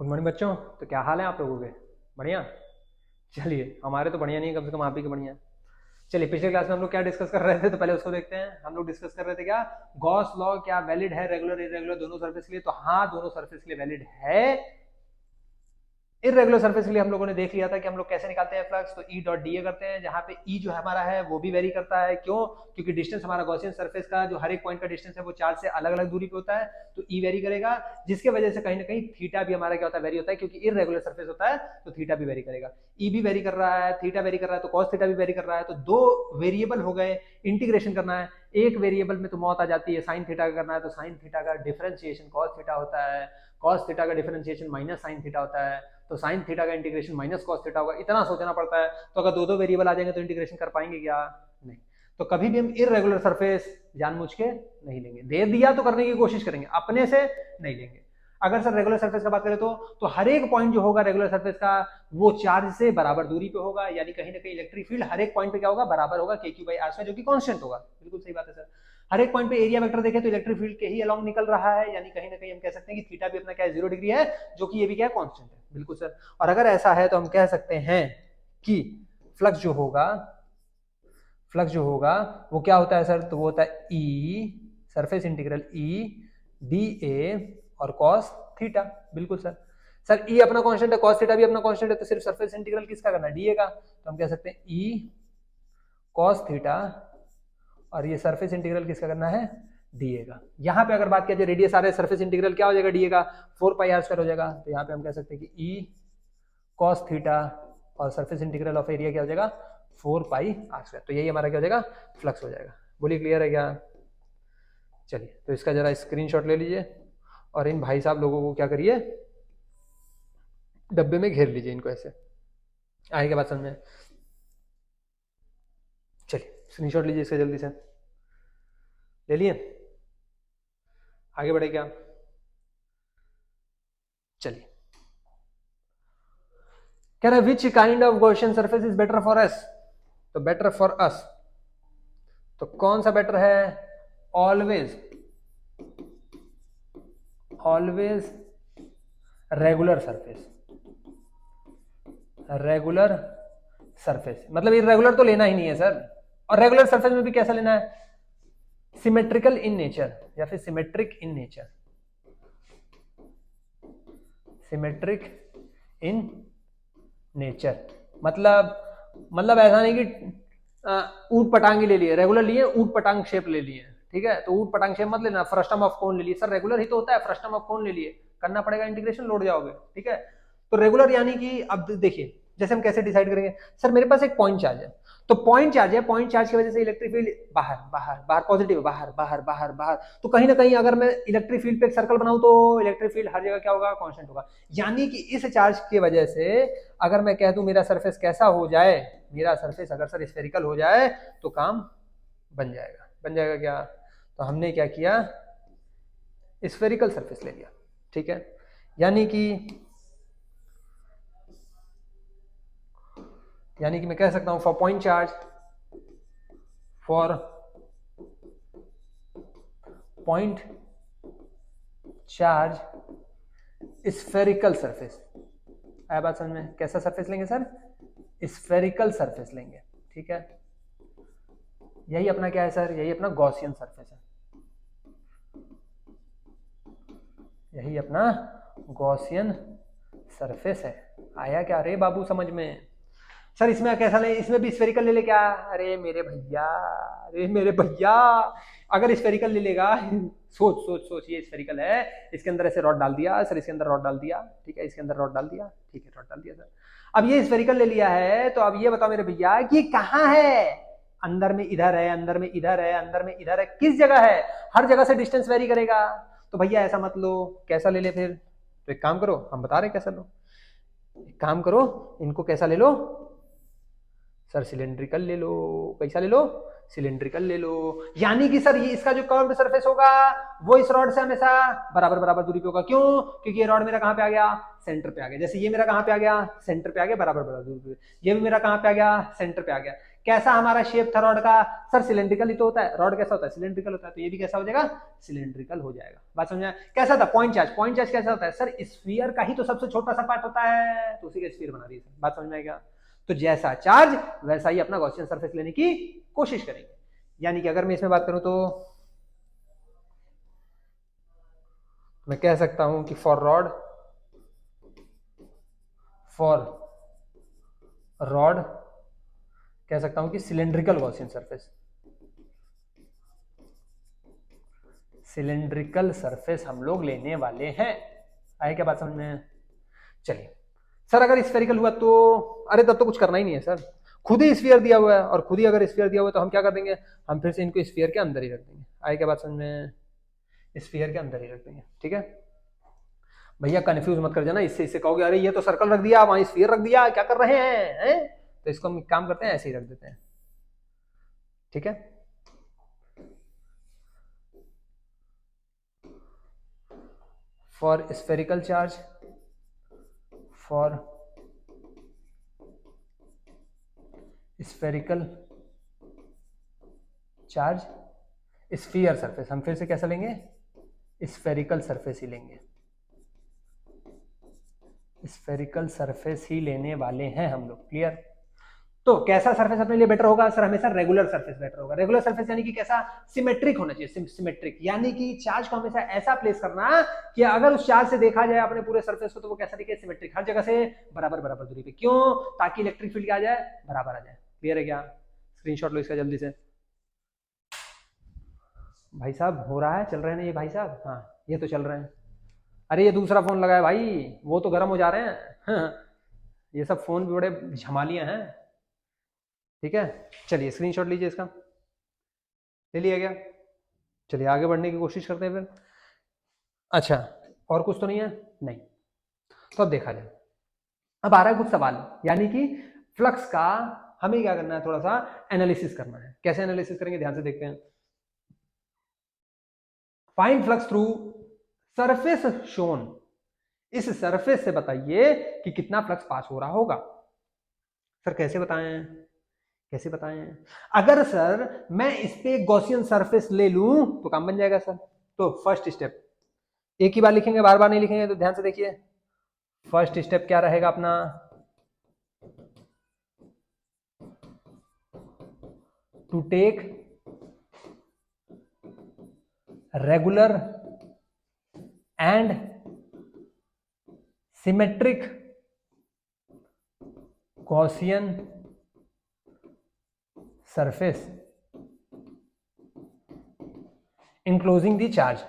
Good morning बच्चों। तो क्या हाल है आप लोगों के? बढ़िया। चलिए, हमारे तो बढ़िया नहीं है, कम से कम आप ही के बढ़िया है। चलिए, पिछले क्लास में हम लोग क्या डिस्कस कर रहे थे, तो पहले उसको देखते हैं। हम लोग डिस्कस कर रहे थे क्या, गॉस लॉ क्या वैलिड है रेगुलर इरेगुलर दोनों सरफेस के लिए? तो हाँ, दोनों सरफेस के लिए वैलिड है। इरेगुलर सरफेस के लिए हम लोगों ने देख लिया था कि हम लोग कैसे निकालते हैं फ्लक्स। तो ई डॉट डी ए करते हैं, जहां पे ई जो हमारा है वो भी वेरी करता है। क्यों? क्योंकि डिस्टेंस हमारा गॉसियन सरफेस का जो हर एक पॉइंट का डिस्टेंस है वो चार्ज से अलग अलग दूरी पे होता है, तो ई वेरी करेगा, जिसके वजह से कहीं ना कहीं थीटा भी हमारा क्या होता है, वेरी होता है, क्योंकि इरेगुलर सरफेस होता है तो थीटा भी वेरी करेगा। ई भी वेरी कर रहा है, थीटा वेरी कर रहा है, तो कॉस थीटा भी वेरी कर रहा है। तो दो वेरिएबल हो गए, इंटीग्रेशन करना है। एक वेरिएबल में तो मौत आ जाती है, साइन थीटा का करना है, तो साइन थीटा का डिफरेंशिएशन कॉस थीटा होता है, कॉस थीटा का डिफरेंशिएशन माइनस साइन थीटा होता है, तो साइन थीटा का इंटीग्रेशन माइनस कॉस थीटा होगा। इतना सोचना पड़ता है। तो अगर दो दो वेरिएबल आ जाएंगे तो इंटीग्रेशन कर पाएंगे क्या? नहीं। तो कभी भी हम इर्रेगुलर सरफेस जानबूझ के नहीं लेंगे। दे दिया तो करने की कोशिश करेंगे, अपने से नहीं लेंगे। अगर सर रेगुलर सरफेस का बात करें तो हर एक पॉइंट जो होगा रेगुलर सरफेस का वो चार्ज से बराबर दूरी पे होगा, यानी कहीं ना कहीं इलेक्ट्रिक फील्ड हर एक पॉइंट पे क्या होगा, बराबर होगा के क्यू बाई आर स्क्वायर, जो कि कांस्टेंट होगा। बिल्कुल सही बात है सर। हर एक पॉइंट पे एरिया वेक्टर देखें तो इलेक्ट्रिक फील्ड के ही अलोंग निकल रहा है, यानी कहीं ना कहीं हम कह सकते हैं कि थीटा भी अपना क्या है, 0 डिग्री है, जो कि ये भी क्या है, कांस्टेंट है। बिल्कुल सर। और अगर ऐसा है तो हम कह सकते हैं कि फ्लक्स जो होगा वो क्या होता है सर? तो वो होता है E surface integral E d A और कॉस थीटा। बिल्कुल सर। सर ई अपना कांस्टेंट है, कॉस थीटा भी अपना कांस्टेंट है, तो सिर्फ सरफेस इंटीग्रल किसका करना है? डीए का। तो हम कह सकते हैं ई कॉस थीटा, और ये सरफेस इंटीग्रल किसका करना है? डीए का। यहाँ पे अगर बात किया जाए रेडियस आर है, सरफेस इंटीग्रल क्या हो जाएगा डीए का? 4 पाई आर स्क्वायर हो जाएगा। तो यहाँ पे हम कह सकते हैं कि ई कॉस थीटा और सरफेस इंटीग्रल ऑफ एरिया क्या हो जाएगा? 4 पाई आर स्क्वायर। तो यही हमारा क्या हो जाएगा? फ्लक्स हो जाएगा। बोलिए, क्लियर है क्या? चलिए, तो इसका जरा स्क्रीनशॉट ले लीजिए और इन भाई साहब लोगों को क्या करिए, डब्बे में घेर लीजिए इनको ऐसे। आएगा बात समझ में? चलिए, स्क्रीनशॉट लीजिए इसका जल्दी से। ले लिए? आगे बढ़े क्या? चलिए, कह रहा है which kind of Gaussian surface is better for us? तो बेटर फॉर अस तो कौन सा बेटर है? Always regular surface. मतलब इरेगुलर तो लेना ही नहीं है सर। और रेगुलर सरफेस में भी कैसा लेना है? सिमेट्रिकल इन नेचर, या फिर symmetric in nature. Symmetric in nature मतलब ऐसा नहीं कि ऊट पटांग ले लिए, रेगुलर लिए, ऊट पटांग शेप ले लिए, ठीक है? तो ऊट पटांग शेप मत लेना, फ्रस्टम ऑफ कोन ले लिए। सर रेगुलर ही तो होता है, फ्रस्टम ऑफ कोन ले लिए, करना पड़ेगा इंटीग्रेशन, लौट जाओगे, ठीक है? तो रेगुलर यानी कि अब देखिए, जैसे हम कैसे डिसाइड करेंगे? सर मेरे पास एक पॉइंट चार्ज है, तो पॉइंट चार्ज की वजह से इलेक्ट्रिक फील्ड बाहर बाहर बाहर, पॉजिटिव बाहर बाहर बाहर बाहर, तो कहीं ना कहीं अगर मैं इलेक्ट्रिक फील्ड पे एक सर्कल बनाऊं तो इलेक्ट्रिक फील्ड हर जगह क्या होगा? कांस्टेंट होगा। यानी कि इस चार्ज की वजह से अगर मैं कह दूं मेरा सरफेस कैसा हो जाए, मेरा सरफेस अगर सर स्फेरिकल हो जाए तो काम बन जाएगा क्या? तो हमने क्या किया? स्फेरिकल सरफेस ले लिया, ठीक है? यानी कि मैं कह सकता हूं for point charge spherical surface. आया बात समझ में? कैसा सरफेस लेंगे सर? स्फेरिकल सरफेस लेंगे, ठीक है? यही अपना क्या है सर? यही अपना गॉसियन सरफेस है। यही अपना गॉसियन सरफेस है। आया क्या रे बाबू समझ में? सर इसमें कैसा ले? इसमें भी स्फेरिकल ले ले क्या? अरे मेरे भैया, अगर स्फेरिकल ले लेगा, सोच ये स्फेरिकल है, इसके अंदर ऐसे रॉड डाल दिया सर, इसके अंदर रॉड डाल दिया, ठीक है? इसके अंदर रॉड डाल दिया, ठीक है, रॉड डाल दिया सर। अब ये स्फेरिकल ले लिया है, तो अब ये बताओ मेरे भैया कि कहाँ है? अंदर में इधर है, अंदर में इधर है, अंदर में इधर है, किस जगह है? हर जगह से डिस्टेंस वेरी करेगा। तो भैया ऐसा मत लो, कैसा ले ले फिर? तो एक काम करो, हम बता रहे कैसा लो। एक काम करो, इनको कैसा ले लो सर? सिलेंड्रिकल ले लो। कैसा ले लो? सिलेंड्रिकल ले लो। यानी कि सर ये इसका जो कर्व्ड सरफेस होगा वो इस रॉड से हमेशा बराबर बराबर दूरी पे होगा। क्यों? क्योंकि ये रॉड मेरा कहां पे आ गया? सेंटर पे आ गया। जैसे ये मेरा कहां पे आ गया? सेंटर पे आ गया, बराबर बराबर दूरी पे। ये भी मेरा कहां पे आ गया? सेंटर पे आ गया। कैसा हमारा शेप था रॉड का? सर सिलेंड्रिकल ही तो होता है, रॉड कैसा होता है? सिलेंड्रिकल होता है, तो ये भी कैसा हो जाएगा? सिलेंड्रिकल हो जाएगा। बात समझ में? कैसा था पॉइंट चार्ज? पॉइंट चार्ज कैसा होता है सर? स्फीयर का ही तो सबसे छोटा सा पार्ट होता है, तो उसी का स्फीयर बना दिया। बात समझ में आएगा? तो जैसा चार्ज वैसा ही अपना गॉसियन सरफेस लेने की कोशिश करेंगे। यानी कि अगर मैं इसमें बात करूं तो मैं कह सकता हूं कि फॉर रॉड कह सकता हूं कि cylindrical Gaussian surface, cylindrical surface हम लोग लेने वाले हैं। आए क्या बात समझ में? चलिए सर अगर स्फेरिकल हुआ तो, अरे तब तो कुछ करना ही नहीं है सर, खुद ही स्फीयर दिया हुआ है, और खुद ही अगर स्फीयर दिया हुआ है तो हम क्या कर देंगे? हम फिर से इनको स्फीयर के अंदर ही रख देंगे। आए क्या बात समझ में? स्फीयर के अंदर ही रख देंगे। ठीक है भैया, कंफ्यूज मत कर जाना, इससे इससे कहोगे अरे ये तो सर्कल रख दिया, वहां स्फीयर रख दिया, क्या कर रहे हैं? तो इसको हम काम करते हैं, ऐसे ही रख देते हैं। ठीक है for spherical charge, for spherical charge sphere surface, हम फिर से कैसा लेंगे? स्फेरिकल सरफेस ही लेंगे, स्फेरिकल सरफेस ही लेने वाले हैं हम लोग। क्लियर? तो कैसा सरफेस अपने लिए बेटर होगा सर? हमेशा रेगुलर सरफेस बेटर होगा। रेगुलर सरफेस यानी कि कैसा? सिमेट्रिक होना चाहिए, सिमेट्रिक, यानी कि चार्ज को हमेशा ऐसा प्लेस करना कि अगर उस चार्ज से देखा जाए अपने पूरे सरफेस को तो वो कैसा दिखे? सिमेट्रिक, हर जगह से बराबर बराबर दूरी पे। क्यों? ताकि इलेक्ट्रिक फील्ड क्या आ जाए? बराबर आ जाए। क्लियर है क्या? स्क्रीनशॉट लो इसका जल्दी से। भाई साहब हो रहा है, चल रहे हैं ना ये भाई साहब? हाँ ये तो चल रहे हैं। अरे ये दूसरा फोन लगा है भाई, वो तो गर्म हो जा रहे हैं। हाँ, ये सब फोन भी बड़े झमालियां हैं। ठीक है चलिए स्क्रीनशॉट लीजिए इसका, ले लिया गया। चलिए आगे बढ़ने की कोशिश करते हैं फिर। अच्छा और कुछ तो नहीं है? नहीं। तो अब देखा जाए, अब आ रहा है कुछ सवाल, यानी कि फ्लक्स का हमें क्या करना है? थोड़ा सा एनालिसिस करना है। कैसे एनालिसिस करेंगे? ध्यान से देखते हैं। Find flux through surface shown, इस सरफेस से बताइए कि कितना फ्लक्स पास हो रहा होगा। सर कैसे बताएं? कैसे बताएं? अगर सर मैं इस पे गॉसियन सरफेस ले लूं तो काम बन जाएगा सर। तो फर्स्ट स्टेप, एक ही बार लिखेंगे, बार बार नहीं लिखेंगे, तो ध्यान से देखिए। फर्स्ट स्टेप क्या रहेगा अपना? To take regular and symmetric Gaussian surface enclosing the charge,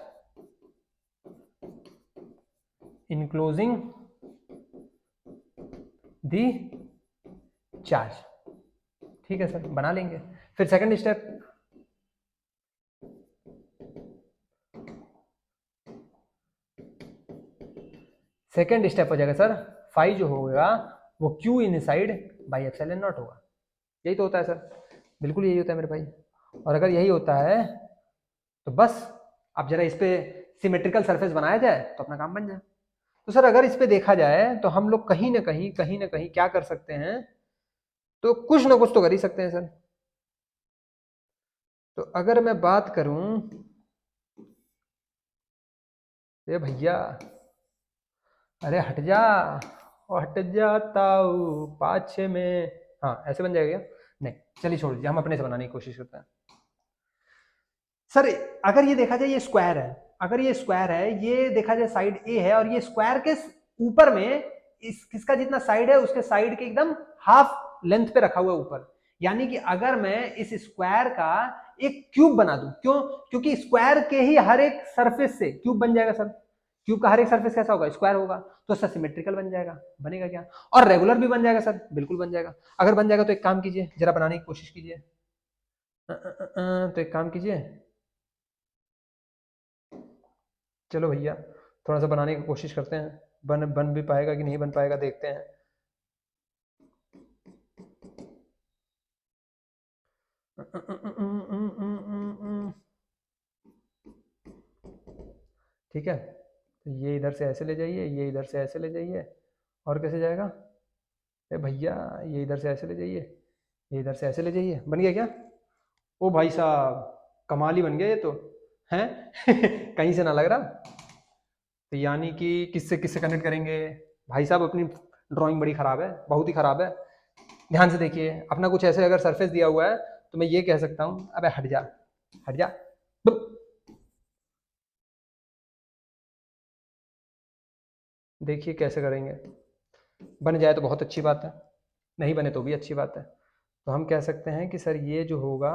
enclosing the charge। ठीक है सर, बना लेंगे। फिर सेकंड स्टेप, सेकंड स्टेप हो जाएगा सर, फाई जो होगा वो Q in side by epsilon not होगा। यही तो होता है सर, बिल्कुल यही होता है मेरे भाई। और अगर यही होता है तो बस अब जरा इस पे सिमेट्रिकल सरफेस बनाया जाए तो अपना काम बन जाए। तो सर अगर इस पे देखा जाए तो हम लोग कहीं ना कहीं क्या कर सकते हैं? तो कुछ ना कुछ तो कर ही सकते हैं सर। तो अगर मैं बात करूं, ये भैया अरे हट जा, हट जाता हूँ पाछे में, हाँ ऐसे बन जाएगा क्या? नहीं चलिए छोड़ दीजिए, हम अपने से बनाने की कोशिश करते हैं। सर अगर ये देखा जाए ये स्क्वायर है, अगर ये स्क्वायर है, ये देखा जाए साइड ए है, और ये स्क्वायर के ऊपर में इस किसका जितना साइड है उसके साइड के एकदम हाफ लेंथ पे रखा हुआ है ऊपर। यानी कि अगर मैं इस स्क्वायर का एक क्यूब बना दूं, क्यों? क्योंकि स्क्वायर के ही हर एक सरफेस से क्यूब बन जाएगा सर। क्यूब का हर एक सरफेस कैसा होगा? स्क्वायर होगा, तो सर सिमेट्रिकल बन जाएगा। बनेगा क्या? और रेगुलर भी बन जाएगा सर, बिल्कुल बन जाएगा। अगर बन जाएगा तो एक काम कीजिए, जरा बनाने की कोशिश कीजिए। तो एक काम कीजिए, चलो भैया थोड़ा सा बनाने की कोशिश करते हैं, बन भी पाएगा कि नहीं बन पाएगा देखते हैं। ठीक है, तो ये इधर से ऐसे ले जाइए, ये इधर से ऐसे ले जाइए, और कैसे जाएगा? अरे भैया ये इधर से ऐसे ले जाइए, ये इधर से ऐसे ले जाइए, बन गया क्या? ओ भाई साहब कमाल ही बन गया ये तो, हैं कहीं से ना लग रहा। तो यानी कि किससे किससे कनेक्ट करेंगे भाई साहब? अपनी ड्राइंग बड़ी खराब है, बहुत ही खराब है। ध्यान से देखिए, अपना कुछ ऐसे अगर सरफेस दिया हुआ है तो मैं ये कह सकता हूं, अबे हट जा, हट जा। देखिए कैसे करेंगे, बन जाए तो बहुत अच्छी बात है, नहीं बने तो भी अच्छी बात है। तो हम कह सकते हैं कि सर ये जो होगा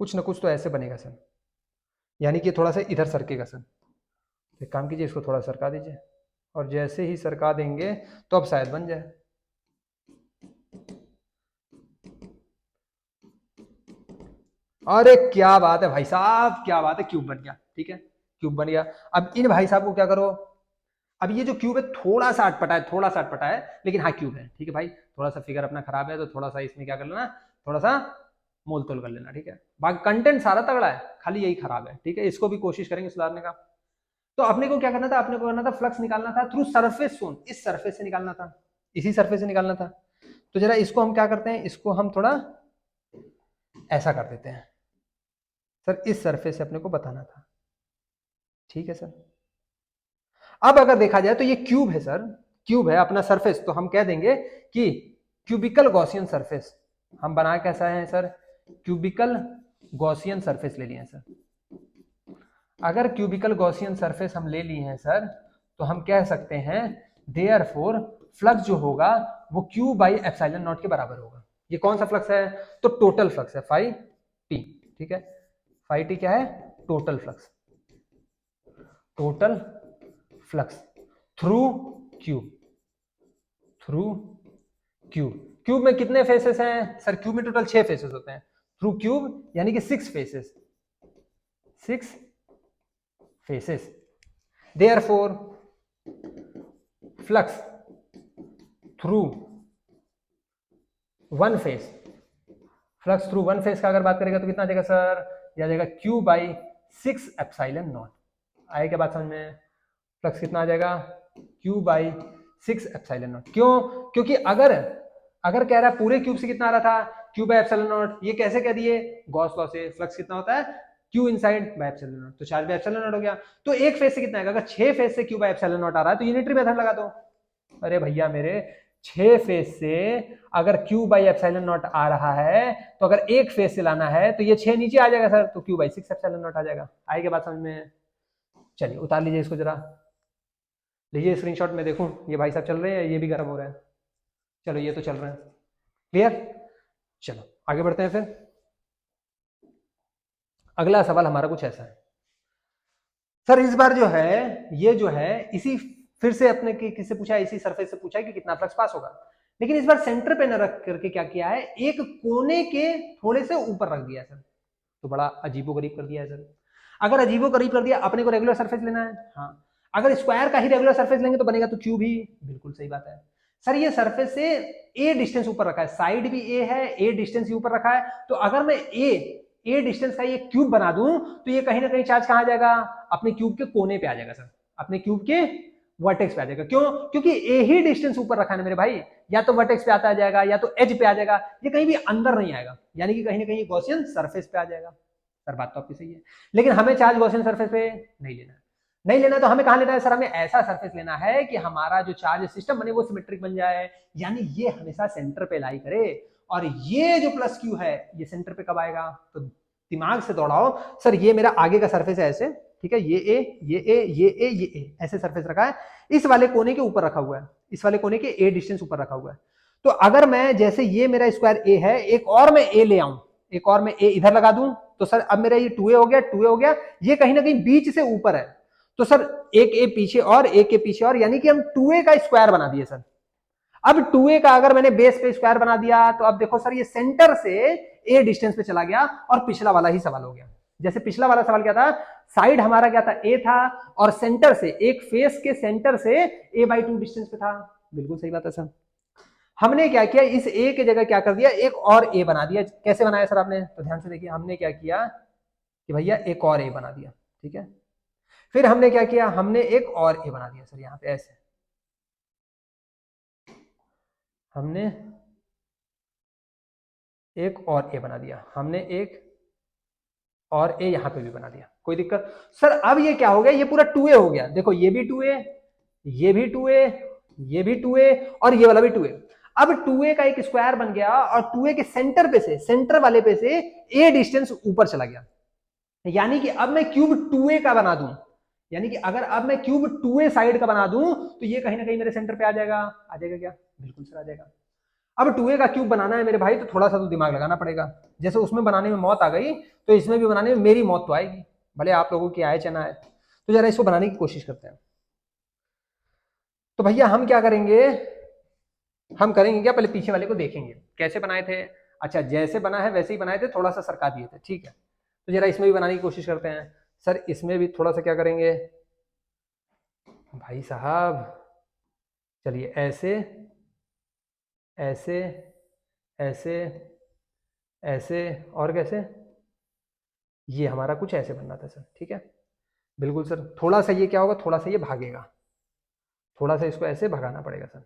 कुछ ना कुछ तो ऐसे बनेगा सर, यानी कि थोड़ा सा इधर सरकेगा सर। एक काम कीजिए, इसको थोड़ा सरका दीजिए, और जैसे ही सरका देंगे तो अब शायद बन जाए। अरे क्या बात है भाई साहब, क्या बात है, क्यूब बन गया। ठीक है, क्यूब बन गया। अब इन भाई साहब को क्या करो, अब ये जो क्यूब है थोड़ा सा अटपटा है, थोड़ा सा अटपटा है, लेकिन हाँ क्यूब है। ठीक है भाई, थोड़ा सा फिगर अपना खराब है तो थोड़ा सा इसमें क्या कर लेना, थोड़ा सा मोल तोल कर लेना। ठीक है, बाकी कंटेंट सारा तगड़ा है, खाली यही खराब है। ठीक है, इसको भी कोशिश करेंगे सुधारने का। तो अपने को क्या करना था, अपने को करना था फ्लक्स निकालना था थ्रू सरफेस जोन, इस सरफेस से निकालना था, इसी सरफेस से निकालना था। तो जरा इसको हम क्या करते हैं, इसको हम थोड़ा ऐसा कर देते हैं सर, इस सरफेस से अपने को बताना था। ठीक है सर, अब अगर देखा जाए तो ये क्यूब है सर, क्यूब है अपना सरफेस, तो हम कह देंगे कि क्यूबिकल गॉसियन सरफेस हम बना कैसा है सर, क्यूबिकल गॉसियन सरफेस ले लिए हैं सर। अगर क्यूबिकल गॉसियन सरफेस हम ले लिए हैं सर, तो हम कह सकते हैं देयरफॉर फ्लक्स जो होगा वो क्यू बाई एप्सिलॉन नॉट के बराबर होगा। ये कौन सा फ्लक्स है, तो टोटल फ्लक्स है फाई टी। ठीक है, फाई टी क्या है, total flux, total flux through cube, through cube. Cube में कितने फेसेस हैं सर, क्यूब में टोटल 6 फेसेस होते हैं, थ्रू क्यूब यानी कि 6 faces, 6 faces. Therefore flux through one face, flux through one face का अगर बात करेगा तो कितना आ जाएगा सर, यह आ जाएगा क्यू बाई 6 एप्सिलॉन नॉट। आए क्या बात समझ में, फ्लक्स कितना आ जाएगा, क्यू बाई 6 एप्सिलॉन नॉट। क्यों, क्योंकि अगर अगर कह रहा है पूरे क्यूब से कितना आ रहा था, क्यू बाई एप्सिलॉन नॉट, ये कैसे कह दिए, गॉस लॉ से फ्लक्स कितना होता है, Q inside by epsilon naught, तो चार्ज बाय एप्सिलॉन नॉट हो गया। तो एक फेज से कितना आएगा, अगर 6 फेज से क्यू बाय एप्सिलॉन नॉट आ रहा है तो यूनिटरी मेथड लगा दो। अरे भैया मेरे, 6 फेज से अगर क्यू बाई एप्सिलॉन नॉट आ रहा है तो अगर एक फेज से लाना है तो ये 6 नीचे आ जाएगा सर, तो क्यू बाई 6 एप्सिलॉन नॉट आ जाएगा। आएगी बात समझ में, चलिए उतार लीजिए इसको जरा, लीजिए स्क्रीनशॉट में देखूं, ये भाई साहब चल रहे हैं, ये भी गर्म हो रहे हैं, चलो ये तो चल रहे हैं, क्लियर। चलो आगे बढ़ते हैं फिर। अगला सवाल हमारा कुछ ऐसा है सर, इस बार जो है ये जो है इसी फिर से अपने किससे पूछा है, इसी सरफेस से पूछा है कि कितना फ्लक्स पास होगा, लेकिन इस बार सेंटर पे न रख करके क्या किया है, एक कोने के थोड़े से ऊपर रख दिया है सर। तो बड़ा अजीबोगरीब कर दिया है सर। अगर अजीबोगरीब कर दिया, अपने को रेगुलर सरफेस लेना है, हाँ अगर स्क्वायर का ही रेगुलर सरफेस लेंगे तो बनेगा तो क्यूब ही, बिल्कुल सही बात है सर। ये सरफेस से ए डिस्टेंस ऊपर रखा है, साइड भी ए है, ए डिस्टेंस ऊपर रखा है, तो अगर मैं ए डिस्टेंस का ये क्यूब बना दूं तो ये कहीं ना कहीं चार्ज कहां जाएगा, अपने क्यूब के कोने पे आ जाएगा सर, अपने क्यूब के वर्टेक्स पे आ जाएगा। क्यों, क्योंकि ए ही डिस्टेंस ऊपर रखा है ना मेरे भाई, या तो वर्टेक्स पे आता जाएगा या तो एज पे आ जाएगा, ये कहीं भी अंदर नहीं आएगा, यानी कि कहीं ना कहीं गॉसियन सरफेस पे आ जाएगा। सर बात तो आपकी सही है, लेकिन हमें चार्ज गॉसियन सरफेस पे नहीं लेना, नहीं लेना तो हमें कहां लेना है सर, हमें ऐसा सरफेस लेना है कि हमारा जो चार्ज सिस्टम बने वो सिमेट्रिक बन जाए, यानी ये हमेशा सेंटर पे लाई करे, और ये जो प्लस क्यू है ये सेंटर पे कब आएगा, तो दिमाग से दौड़ाओ सर, ये मेरा आगे का सरफेस है ऐसे, ठीक है, ये ए ये ए ये ए ये ए ऐसे सरफेस रखा है, इस वाले कोने के ऊपर रखा हुआ है, इस वाले कोने के ए डिस्टेंस ऊपर रखा हुआ है। तो अगर मैं जैसे ये मेरा स्क्वायर ए है, एक और मैं ए ले आऊं, एक और मैं ए इधर लगा दूं, तो सर अब मेरा ये 2a हो गया, 2a हो गया, ये कहीं ना कहीं बीच से ऊपर है, तो सर एक ए पीछे और एक के पीछे और, यानी कि हम 2a का स्क्वायर बना दिए सर। अब 2a का अगर मैंने बेस पे स्क्वायर बना दिया तो अब देखो सर ये सेंटर से ए डिस्टेंस पे चला गया, और पिछला वाला ही सवाल हो गया। जैसे पिछला वाला सवाल क्या था, साइड हमारा क्या था, ए था, और सेंटर से एक फेस के सेंटर से a/2 डिस्टेंस पे था, बिल्कुल सही बात है सर। हमने क्या किया, इस ए की जगह क्या कर दिया, एक और ए बना दिया। कैसे बनाया सर आपने, तो ध्यान से देखिए, हमने क्या किया कि भैया एक और ए बना दिया, ठीक है। फिर हमने क्या किया, हमने एक और ए बना दिया सर, यहां पे ऐसे हमने एक और ए बना दिया हमने, एक और ए यहां पे भी बना दिया, कोई दिक्कत? सर अब ये क्या हो गया, ये पूरा 2a हो गया, देखो ये भी 2a, ये भी 2a, ये भी 2a और ये वाला भी 2a। अब 2a का एक स्क्वायर बन गया और 2a के सेंटर पे से, सेंटर वाले पे से a डिस्टेंस ऊपर चला गया, यानी कि अब मैं क्यूब 2a का बना दूं, यानी कि अगर अब मैं क्यूब 2a साइड का बना दूं तो ये कहीं ना कहीं मेरे सेंटर पे आ जाएगा, आ जाएगा क्या? बिल्कुल सर आ जाएगा। अब 2a का क्यूब बनाना है मेरे भाई तो थोड़ा सा तो दिमाग लगाना पड़ेगा, जैसे उसमें बनाने में मौत आ गई तो इसमें भी बनाने में मेरी मौत तो आएगी, भले आप लोगों की आए चाहे ना आए। तो जरा इसको बनाने की कोशिश करते हैं। तो भैया हम क्या करेंगे, हम करेंगे क्या, पहले पीछे वाले को देखेंगे कैसे बनाए थे। अच्छा जैसे बना है वैसे ही बनाए थे, थोड़ा सा सरका दिए थे, ठीक है। तो जरा इसमें भी बनाने की कोशिश करते हैं। सर इसमें भी थोड़ा सा क्या करेंगे भाई साहब, चलिए ऐसे ऐसे ऐसे ऐसे और कैसे, ये हमारा कुछ ऐसे बनना था सर, ठीक है बिल्कुल सर। थोड़ा सा ये क्या होगा, थोड़ा सा ये भागेगा, थोड़ा सा इसको ऐसे भगाना पड़ेगा सर,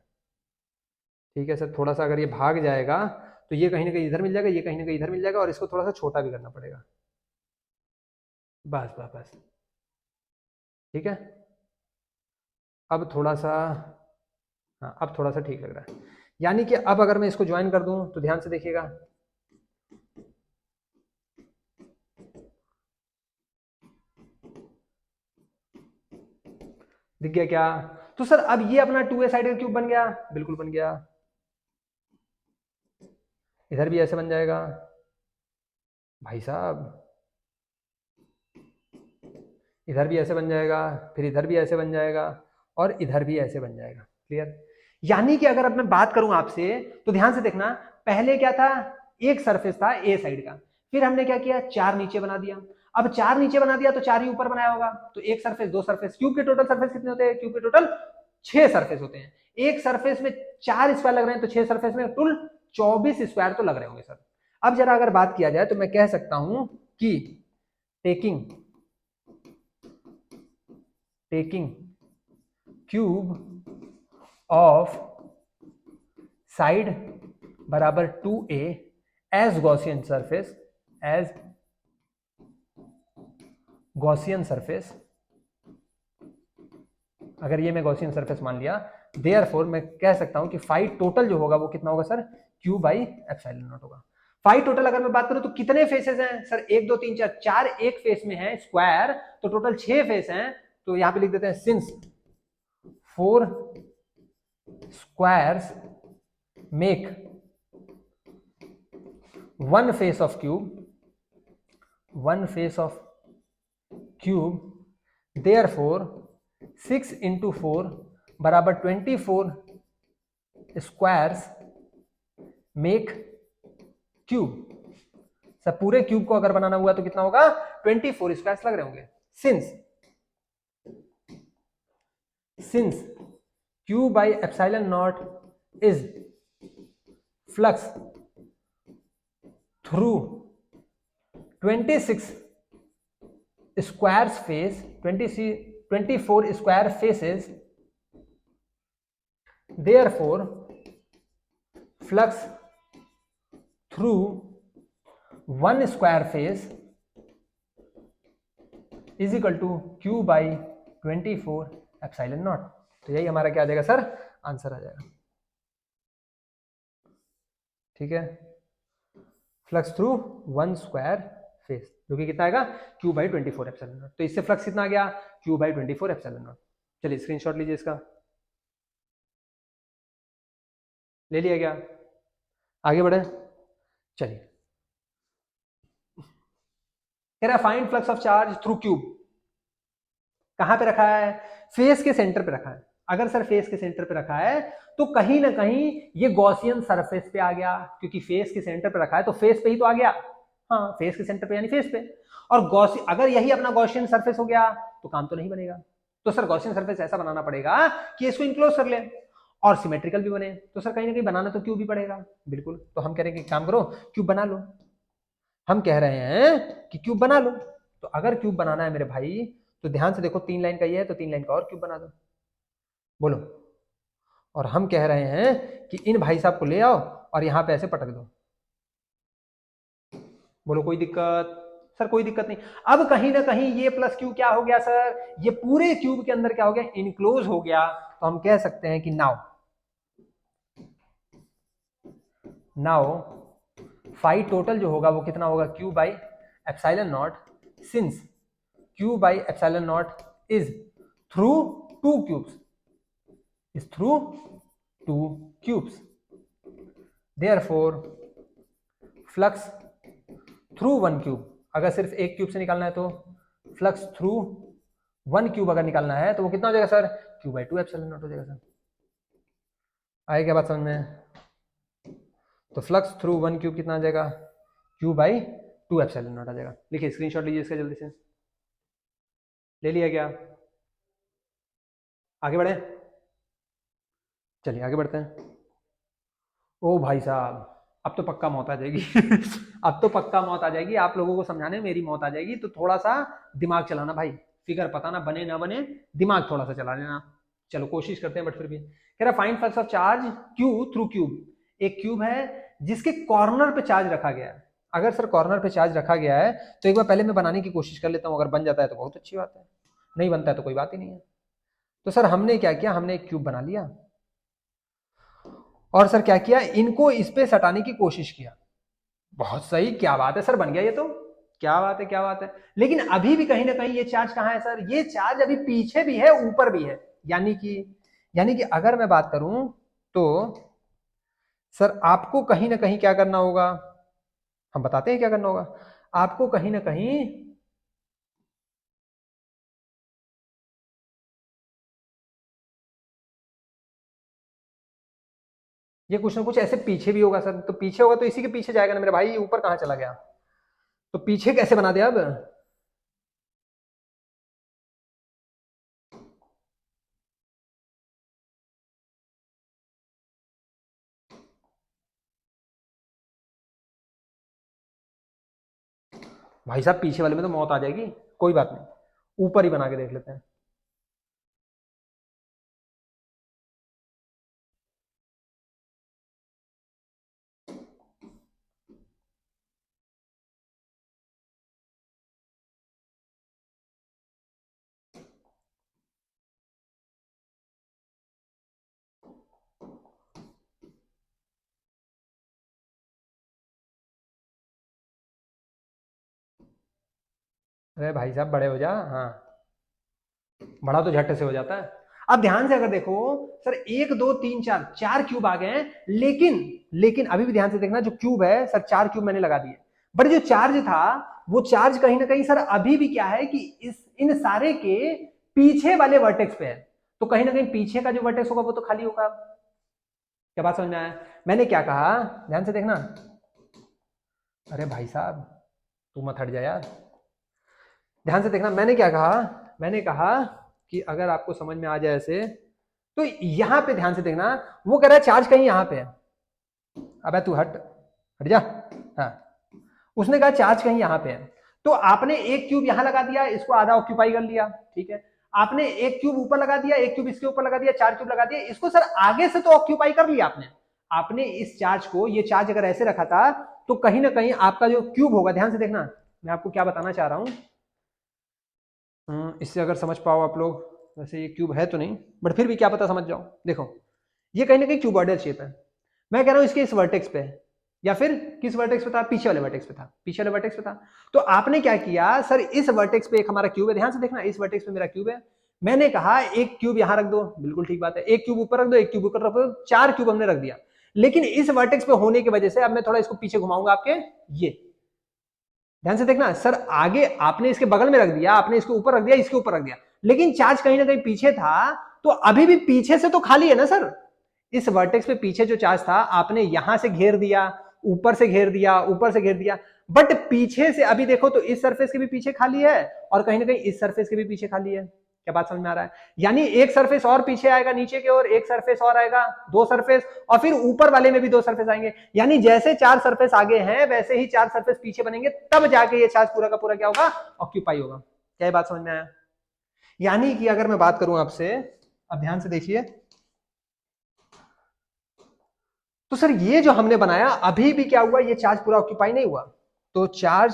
ठीक है सर। थोड़ा सा अगर ये भाग जाएगा तो ये कहीं ना कहीं इधर मिल जाएगा, ये कहीं ना कहीं इधर मिल जाएगा और इसको थोड़ा सा छोटा भी करना पड़ेगा, बस बस बस, ठीक है। अब थोड़ा सा, हाँ अब थोड़ा सा ठीक लग रहा है, यानी कि अब अगर मैं इसको ज्वाइन कर दूं तो ध्यान से देखिएगा, दिख गया क्या? तो सर अब ये अपना 2a साइड का क्यूब बन गया, बिल्कुल बन गया। इधर भी ऐसे बन जाएगा भाई साहब, इधर भी ऐसे बन जाएगा, फिर इधर भी ऐसे बन जाएगा और इधर भी ऐसे बन जाएगा, क्लियर। यानी कि अगर अब मैं बात करूं आपसे तो ध्यान से देखना, पहले क्या था, एक सरफेस था ए साइड का, फिर हमने क्या किया, चार नीचे बना दिया। अब चार नीचे बना दिया तो चार ही ऊपर बनाया होगा, तो एक सरफेस, दो सरफेस, क्यूब के टोटल सरफेस कितने होते हैं, क्यूब के टोटल 6 सरफेस होते हैं। एक सरफेस में 4 स्क्वायर लग रहे हैं तो 6 सरफेस में कुल 24 स्क्वायर तो लग रहे होंगे सर। अब जरा अगर बात किया जाए तो मैं कह सकता हूं कि taking taking cube of side बराबर 2a as Gaussian surface, as Gaussian surface, अगर ये मैं गॉसियन सरफेस मान लिया, देयरफॉर मैं कह सकता हूं कि फाई टोटल जो होगा वो कितना होगा sir, Q by epsilon not होगा। फाई टोटल अगर मैं बात करूं तो कितने फेसेस हैं सर, 1 2 3 4, 4 एक फेस में है स्क्वायर, तो टोटल 6 फेस हैं। तो यहां पे लिख देते हैं since 4 squares make one face of cube, one face of cube, therefore 6 into 4 बराबर 24 स्क्वायर्स मेक क्यूब। सब पूरे क्यूब को अगर बनाना हुआ तो कितना होगा, 24 स्क्वायर्स लग रहे होंगे। Since q by epsilon naught is flux through 26 squares face, 24 square faces, therefore flux through one square face is equal to q by 24 epsilon naught. तो यही हमारा क्या आ जाएगा सर, आंसर आ जाएगा, ठीक है। Flux through one square face जो कि कितना आएगा, क्यू बाई 24 एप्सिलॉन नॉट। तो इससे फ्लक्स कितना आ गया, क्यू बाई 24 एप्सिलॉन नॉट। चलिए स्क्रीनशॉट लीजिए इसका, ले लिया क्या, आगे बढ़े। चलिए कह रहा find flux of charge through cube, कहां पे रखा है, फेस के सेंटर पे रखा है। अगर सर फेस के सेंटर पे रखा है तो कहीं ना कहीं ये गॉसियन सरफेस पे आ गया, क्योंकि फेस के सेंटर पे रखा है तो फेस पे ही तो आ गया, हाँ फेस के सेंटर पे यानी फेस पे। और गॉसी अगर यही अपना गॉसियन सरफेस हो गया तो काम तो नहीं बनेगा। तो सर गॉसियन सरफेस ऐसा बनाना पड़ेगा कि इसको इनक्लोज कर ले और सिमेट्रिकल भी बने, तो सर कहीं ना कहीं बनाना तो क्यूब भी पड़ेगा, बिल्कुल। तो हम कह रहे हैं कि काम करो क्यूब बना लो, हम कह रहे हैं कि क्यूब बना लो। तो अगर क्यूब बनाना है मेरे भाई तो ध्यान से देखो, 3 लाइन का ये है तो 3 लाइन का और क्यूब बना दो, बोलो। और हम कह रहे हैं कि इन भाई साहब को ले आओ और यहां पे ऐसे पटक दो, बोलो कोई दिक्कत? सर कोई दिक्कत नहीं। अब कहीं ना कहीं ये प्लस क्यू क्या हो गया सर, ये पूरे क्यूब के अंदर क्या हो गया, इनक्लोज हो गया। तो हम कह सकते हैं कि नाउ फाई टोटल जो होगा वो कितना होगा, Q by epsilon not, since q by epsilon naught is through to cubes, is through to cubes, therefore flux through one cube, अगर सिर्फ एक क्यूब से निकालना है तो फ्लक्स थ्रू वन क्यूब अगर निकालना है तो वो कितना हो जाएगा sir, Q by two epsilon not हो जाएगा सर। आए क्या बात समझ में? तो फ्लक्स थ्रू वन क्यूब कितना आ जाएगा, q by two epsilon not आ जाएगा। लिखिए स्क्रीनशॉट लीजिए इसका जल्दी से, ले लिया क्या? आगे बढ़े, चलिए आगे बढ़ते हैं। ओ भाई साहब, अब तो पक्का मौत आ जाएगी अब तो पक्का मौत आ जाएगी, आप लोगों को समझाने में मेरी मौत आ जाएगी। तो थोड़ा सा दिमाग चलाना भाई, फिगर पता ना बने ना बने, दिमाग थोड़ा सा चला लेना। चलो कोशिश करते हैं, बट फिर भी कह रहा find flux of charge Q through cube. एक क्यूब है जिसके कॉर्नर पे चार्ज रखा गया है। अगर सर कॉर्नर पे चार्ज रखा गया है तो एक बार पहले मैं बनाने की कोशिश कर लेता हूँ, अगर बन जाता है तो बहुत अच्छी बात है, नहीं बनता है तो कोई बात ही नहीं है। तो सर हमने क्या किया, हमने एक क्यूब बना लिया और सर क्या किया, इनको इस पे सटाने की कोशिश किया। बहुत सही, क्या बात है सर, बन गया ये तो, क्या बात है क्या बात है। लेकिन अभी भी कहीं ना कहीं ये चार्ज कहां है सर, ये चार्ज अभी पीछे भी है ऊपर भी है। यानी कि अगर मैं बात करूं तो सर आपको कहीं ना कहीं क्या करना होगा, हम बताते हैं क्या करना होगा। आपको कहीं ना कहीं ये कुछ ना कुछ ऐसे पीछे भी होगा सर, तो पीछे होगा तो इसी के पीछे जाएगा ना मेरे भाई, ऊपर कहां चला गया, तो पीछे कैसे बना दिया अब। भाई साहब पीछे वाले में तो मौत आ जाएगी, कोई बात नहीं, ऊपर ही बना के देख लेते हैं। अरे भाई साहब बड़े हो जा, हाँ बड़ा तो झट से हो जाता है। अब ध्यान से अगर देखो सर, एक दो तीन चार, चार क्यूब आ गए हैं, लेकिन अभी भी ध्यान से देखना, जो क्यूब है सर, चार क्यूब मैंने लगा दिए, बट जो चार्ज था वो चार्ज कहीं ना कहीं सर अभी भी क्या है कि इन सारे के पीछे वाले वर्टेक्स पे है। तो कहीं ना कहीं पीछे का जो वर्टेक्स होगा वो तो खाली होगा। क्या बात समझ में आया? मैंने क्या कहा, ध्यान से देखना। अरे भाई साहब तू मत हट जा यार, ध्यान से देखना। मैंने क्या कहा, मैंने कहा कि अगर आपको समझ में आ जाए ऐसे, तो यहां पे ध्यान से देखना, वो कह रहा है चार्ज कहीं यहां पे है। अबे तू हट, हट जा। हाँ, उसने कहा चार्ज कहीं यहां पे है, तो आपने एक क्यूब यहां लगा दिया, इसको आधा ऑक्यूपाई कर लिया, ठीक है। आपने एक क्यूब ऊपर लगा दिया, एक क्यूब इसके ऊपर लगा दिया, चार क्यूब लगा दिया, इसको सर आगे से तो ऑक्यूपाई कर लिया आपने। आपने इस चार्ज को, ये चार्ज अगर ऐसे रखा था तो कहीं ना कहीं आपका जो क्यूब होगा, ध्यान से देखना मैं आपको क्या बताना चाह रहा हूं, इससे अगर समझ पाओ आप लोग। वैसे ये क्यूब है तो नहीं, बट फिर भी क्या पता समझ जाओ। देखो ये कहीं ना कहीं क्यूबॉइडल शेप है, मैं कह रहा हूं इसके इस वर्टेक्स पे, या फिर किस वर्टेक्स पे था, पीछे वाले वर्टेक्स पे था, पीछे वाले वर्टेक्स पे था। तो आपने क्या किया सर, इस वर्टेक्स पे एक हमारा क्यूब है, ध्यान से देखना, इस वर्टेक्स पे मेरा क्यूब है। मैंने कहा एक क्यूब यहां रख दो, बिल्कुल ठीक बात है, एक क्यूब ऊपर रख दो, एक क्यूब ऊपर रख दो, चार क्यूब हमने रख दिया। लेकिन इस वर्टेक्स पे होने की वजह से अब मैं थोड़ा इसको पीछे घुमाऊंगा आपके, ये ध्यान से देखना सर, आगे आपने इसके बगल में रख दिया, आपने इसके ऊपर रख दिया, इसके ऊपर रख दिया, लेकिन चार्ज कहीं ना कहीं पीछे था, तो अभी भी पीछे से तो खाली है ना सर। इस वर्टेक्स पे पीछे जो चार्ज था आपने यहां से घेर दिया, ऊपर से घेर दिया, ऊपर से घेर दिया, बट पीछे से अभी देखो तो इस सरफेस के भी पीछे खाली है और कहीं ना कहीं इस सरफेस के भी पीछे खाली है। क्या बात समझ में आ रहा है? यानी एक सरफेस और पीछे आएगा नीचे की ओर, एक सरफेस और आएगा, दो सरफेस, और फिर ऊपर वाले में भी दो सरफेस आएंगे। यानी जैसे चार सरफेस आगे हैं वैसे ही चार सरफेस पीछे बनेंगे, तब जाके ये चार्ज पूरा का पूरा क्या होगा, ऑक्यूपाई होगा। क्या बात समझ में आया? यानी कि अगर मैं बात करूं आपसे, अब ध्यान से देखिए, तो सर ये जो हमने बनाया अभी भी क्या हुआ, ये चार्ज पूरा ऑक्यूपाई नहीं हुआ। तो charge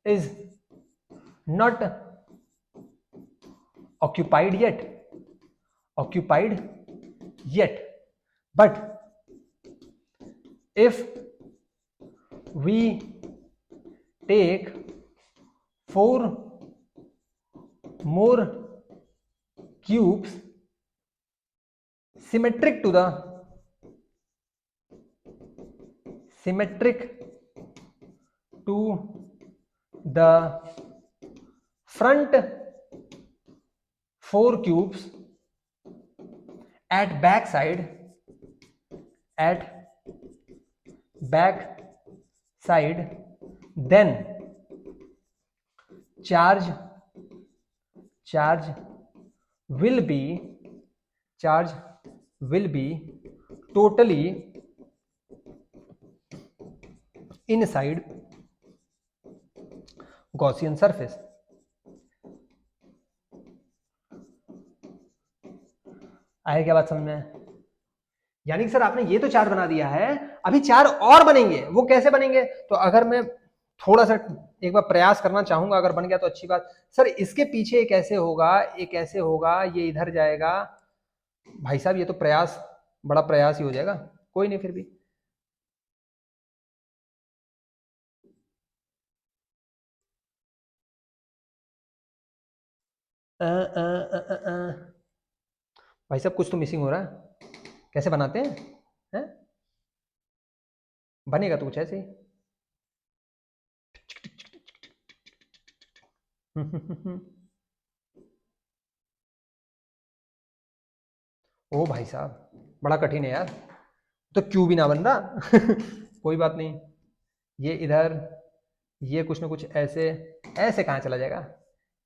is not occupied yet but if we take 4 more cubes symmetric to the front 4 cubes at back side then charge will be totally inside Gaussian surface। आया क्या बात समझ में? यानी कि सर आपने ये तो 4 बना दिया है, अभी 4 और बनेंगे। वो कैसे बनेंगे? तो अगर मैं थोड़ा सा एक बार प्रयास करना चाहूंगा, अगर बन गया तो अच्छी बात। सर इसके पीछे एक ऐसे होगा, एक ऐसे होगा, ये इधर जाएगा। भाई साहब ये तो प्रयास, बड़ा प्रयास ही हो जाएगा। कोई नहीं, फिर भी भाई साहब कुछ तो मिसिंग हो रहा है। कैसे बनाते हैं? बनेगा तो कुछ ऐसे ही। ओ भाई साहब बड़ा कठिन है यार, तो क्यों भी ना बन रहा। कोई बात नहीं, ये इधर, ये कुछ ना कुछ ऐसे ऐसे कहाँ चला जाएगा?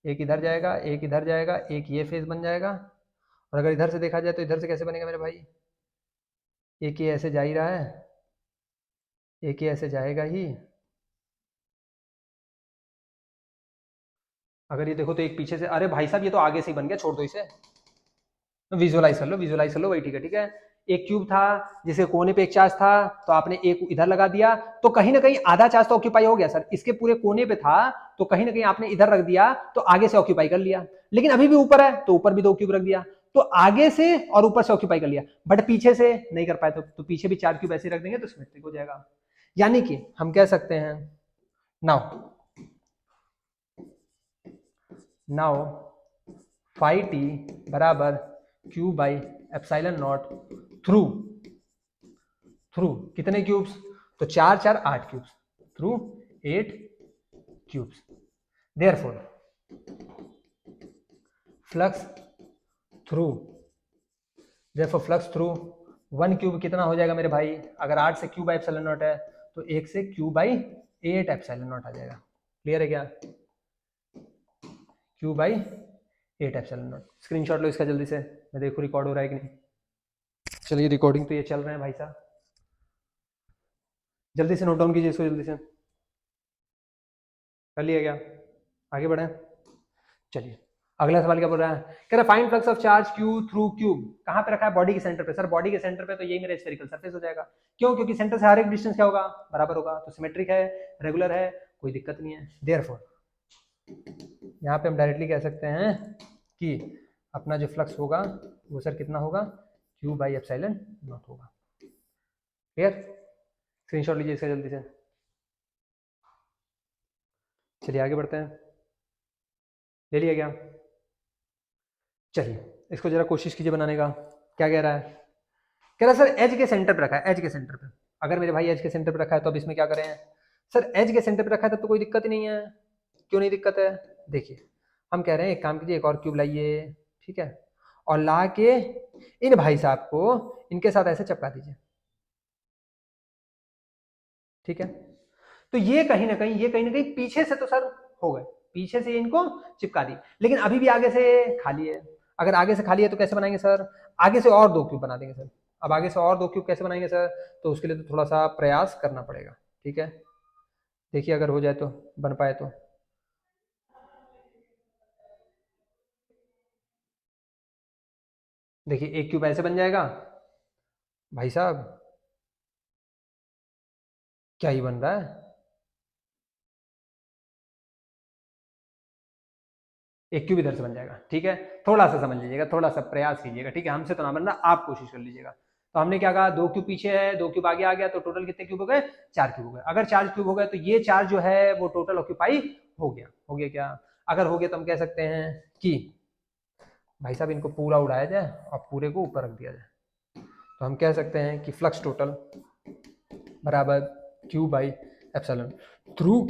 एक इधर जाएगा, एक इधर जाएगा, एक ये फेस बन जाएगा। और अगर इधर से देखा जाए तो इधर से कैसे बनेगा मेरे भाई? एक ये ऐसे जा ही रहा है, एक ये ऐसे जाएगा ही। अगर ये देखो तो एक पीछे से, अरे भाई साहब ये तो आगे से ही बन गया, छोड़ दो इसे। विजुअलाइज कर लो, वही ठीक है, ठीक है। एक क्यूब था जिसके कोने पे एक चार्ज था, तो आपने एक इधर लगा दिया, तो कहीं ना कहीं आधा चार्ज तो ऑक्यूपाई हो गया सर। इसके पूरे कोने पे था, तो कहीं ना कहीं आपने इधर रख दिया, तो आगे से ऑक्यूपाई कर लिया। लेकिन अभी भी ऊपर है, तो ऊपर भी 2 क्यूब रख दिया, तो आगे से और ऊपर से ऑक्यूपाई कर लिया, बट पीछे से नहीं कर पाए, तो पीछे भी 4 क्यूब ऐसे रख देंगे तो सिमेट्रिक हो जाएगा। यानी कि हम कह सकते हैं, नाउ फाई टी बराबर Q by epsilon not through कितने क्यूब्स? तो 4 4 8 cubes through 8 cubes. Therefore flux through 1 cube कितना हो जाएगा मेरे भाई? अगर 8 से क्यू बाई एप्सिलॉन नॉट है, तो 1 से क्यू बाई 8 एप्सिलॉन नॉट आ जाएगा। क्लियर है क्या? Q by 8 epsilon not. Screenshot लो इसका जल्दी से, मैं देखूँ रिकॉर्ड हो रहा है कि नहीं। चलिए रिकॉर्डिंग तो ये चल रहे हैं भाई साहब, जल्दी से नोट डाउन कीजिए इसको, जल्दी से। कर लिया क्या? आगे बढ़े। चलिए अगला सवाल क्या बोल रहा है? कह रहा है find flux of charge Q through cube. कहां पे रखा है? बॉडी के सेंटर पे। सर बॉडी के सेंटर पे, तो यही मेरा स्फेरिकल सरफेस हो जाएगा। क्यों? क्योंकि सेंटर से हर एक डिस्टेंस क्या होगा? बराबर होगा, तो सिमेट्रिक है, रेगुलर है, कोई दिक्कत नहीं है। देयरफॉर यहाँ पे हम डायरेक्टली कह सकते हैं कि अपना जो फ्लक्स होगा वो सर कितना होगा? क्यू बाई एप्सिलॉन नॉट होगा। क्लियर? स्क्रीनशॉट लीजिए इसका जल्दी से। चलिए आगे बढ़ते हैं। ले लिया क्या? चलिए इसको जरा कोशिश कीजिए बनाने का। क्या कह रहा है? कह रहा है सर एज के सेंटर पे रखा है, एज के सेंटर पे। अगर मेरे भाई एज के सेंटर पे रखा है तो अब इसमें क्या करें? सर एज के सेंटर पे रखा है तब तो कोई दिक्कत ही नहीं है। क्यों नहीं दिक्कत है? देखिए हम कह रहे हैं एक काम कीजिए, एक और क्यूब लाइए, ठीक है, और ला के इन भाई साहब को इनके साथ ऐसे चपका दीजिए, ठीक है। तो ये कहीं ना कहीं, ये कहीं ना कहीं पीछे से तो सर हो गए, पीछे से इनको चिपका दी, लेकिन अभी भी आगे से खाली है। अगर आगे से खाली है तो कैसे बनाएंगे सर? आगे से और 2 क्यूब बना देंगे सर। अब आगे से और 2 क्यूब कैसे बनाएंगे सर? तो उसके लिए तो थोड़ा सा प्रयास करना पड़ेगा, ठीक है। देखिए अगर हो जाए तो, बन पाए तो। देखिए एक क्यूब ऐसे बन जाएगा भाई साहब, क्या ही बन रहा है, एक क्यूब इधर से बन जाएगा। ठीक है, थोड़ा सा समझ लीजिएगा, थोड़ा सा प्रयास कीजिएगा। ठीक है, हमसे तो ना बन रहा, आप कोशिश कर लीजिएगा। तो हमने क्या कहा, 2 क्यूब पीछे है, 2 क्यूब आगे आ गया, तो टोटल कितने क्यूब हो गए, 4 क्यूब हो गए। अगर 4 क्यूब हो गए तो ये 4 जो है वो टोटल ऑक्यूपाई हो गया। हो गया क्या, अगर हो गया तो हम कह सकते हैं कि भाई साहब इनको पूरा उड़ाया जाए और पूरे को ऊपर रख दिया जाए। तो हम कह सकते हैं कि फ्लक्स टोटल बराबर क्यू बाई एप्सिलॉन थ्रू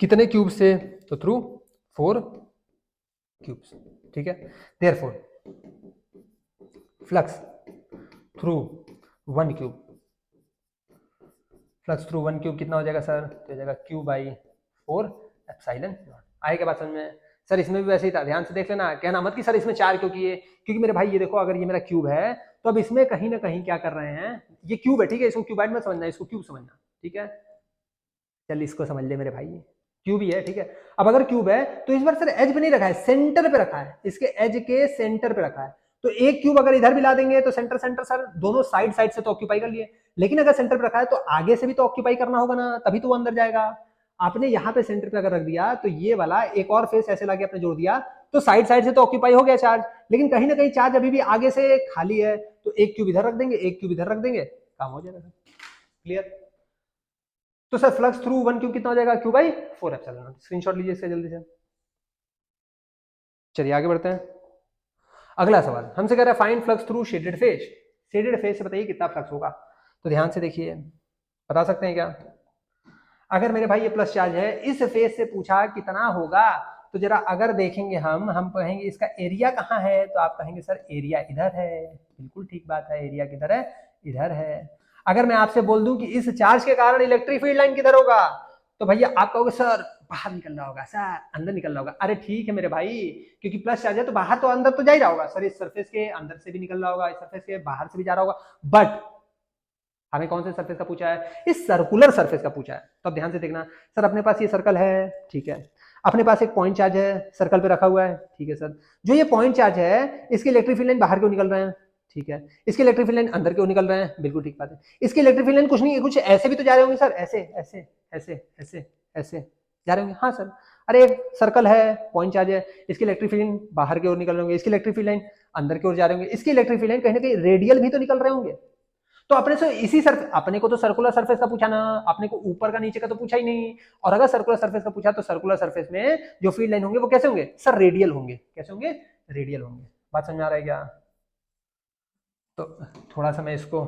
कितने क्यूब से, तो थ्रू 4 क्यूब्स। ठीक है, therefore flux through 1 cube, flux through 1 cube कितना हो जाएगा सर, तो हो जाएगा क्यू बाई 4 एप्सिलॉन नॉट। आए क्या बात समझ में। सर इसमें भी वैसे ही था, ध्यान से देख लेना, कहना मत कि सर इसमें 4 क्यों किए, क्योंकि मेरे भाई ये देखो, अगर ये मेरा क्यूब है तो अब इसमें कहीं ना कहीं क्या कर रहे हैं, ये क्यूब है, ठीक है, इसको क्यूबाइड में समझना, इसको क्यूब समझना। ठीक है, चल इसको समझ ले मेरे भाई, क्यूब ही है। ठीक है, अब अगर क्यूब है तो इस बार सर एज पे नहीं रखा है, सेंटर पे रखा है, इसके एज के सेंटर पे रखा है। तो एक क्यूब अगर इधर भी ला देंगे तो सेंटर सेंटर सर दोनों साइड साइड से तो ऑक्यूपाई कर लिए, लेकिन अगर सेंटर पे रखा है तो आगे से भी तो ऑक्यूपाई करना होगा ना, तभी तो वो अंदर जाएगा। आपने यहाँ पे सेंटर पे अगर रख दिया तो ये वाला एक और फेस ऐसे लाके आपने जोड़ दिया, तो साइड साइड से तो ऑक्यूपाई हो गया चार्ज, लेकिन कहीं ना कहीं चार्ज अभी भी आगे से खाली है, तो एक क्यूब इधर रख देंगे, एक क्यूब इधर रख देंगे, काम हो जाएगा। क्लियर। तो सर फ्लक्स थ्रू 1 क्यूब कितना हो जाएगा, q by 4 epsilon not. Screenshot लीजिए इसका जल्दी से। चलिए आगे बढ़ते हैं। अगला सवाल हमसे कह रहा है find flux through shaded phase. Shaded phase से बताइए कितना फ्लक्स होगा। तो ध्यान से देखिए, बता सकते हैं क्या, अगर मेरे भाई ये प्लस चार्ज है, इस फेज से पूछा कितना होगा, तो जरा अगर देखेंगे हम कहेंगे इसका एरिया कहाँ है, तो आप कहेंगे सर एरिया इधर है। बिल्कुल ठीक बात है, एरिया किधर है, इधर है। अगर मैं आपसे बोल दूं कि इस चार्ज के कारण इलेक्ट्रिक फील्ड लाइन किधर होगा, तो भैया आप कहोगे सर बाहर निकल रहा होगा, सर अंदर निकल रहा होगा। अरे ठीक है मेरे भाई, क्योंकि प्लस चार्ज है तो बाहर तो अंदर तो जा ही रहा होगा सर, इस सरफेस के अंदर से भी निकल रहा होगा, इस सरफेस के बाहर से भी जा रहा होगा, बट हमें कौन से सरफेस का पूछा है, इस सर्कुलर सरफेस का पूछा है। तो अब ध्यान से देखना सर, अपने पास ये सर्कल है, ठीक है, अपने पास एक पॉइंट चार्ज है सर्कल पे रखा हुआ है, ठीक है सर, जो ये पॉइंट चार्ज है इसके इलेक्ट्रिक फील्ड लाइन बाहर क्यों निकल रहे हैं, ठीक है, इसके इलेक्ट्रिक फील्ड लाइन अंदर क्यों निकल रहे हैं, बिल्कुल ठीक बात है, इसके इलेक्ट्रिक फील्ड लाइन कुछ नहीं, कुछ ऐसे भी तो जा रहे होंगे सर, ऐसे ऐसे ऐसे ऐसे ऐसे जा रहे होंगे, हाँ सर, अरे सर्कल है, पॉइंट चार्ज है, इसकी इलेक्ट्रिक फील्ड लाइन बाहर की ओर निकल रहे होंगे, इसकी इलेक्ट्रिक फील्ड लाइन अंदर की ओर जा रहे होंगे, इसकी इलेक्ट्रिक फील्ड लाइन कहीं ना कहीं रेडियल भी तो निकल रहे होंगे। तो अपने से इसी सर्फ अपने को तो सर्कुलर सरफेस का पूछा ना, अपने को ऊपर का नीचे का तो पूछा ही नहीं। और अगर सर्कुलर सरफेस का पूछा तो सर्कुलर सरफेस में जो फील्ड लाइन होंगे वो कैसे होंगे सर, रेडियल होंगे। कैसे होंगे, रेडियल होंगे। बात समझ में आ रहा है क्या। तो थोड़ा सा मैं इसको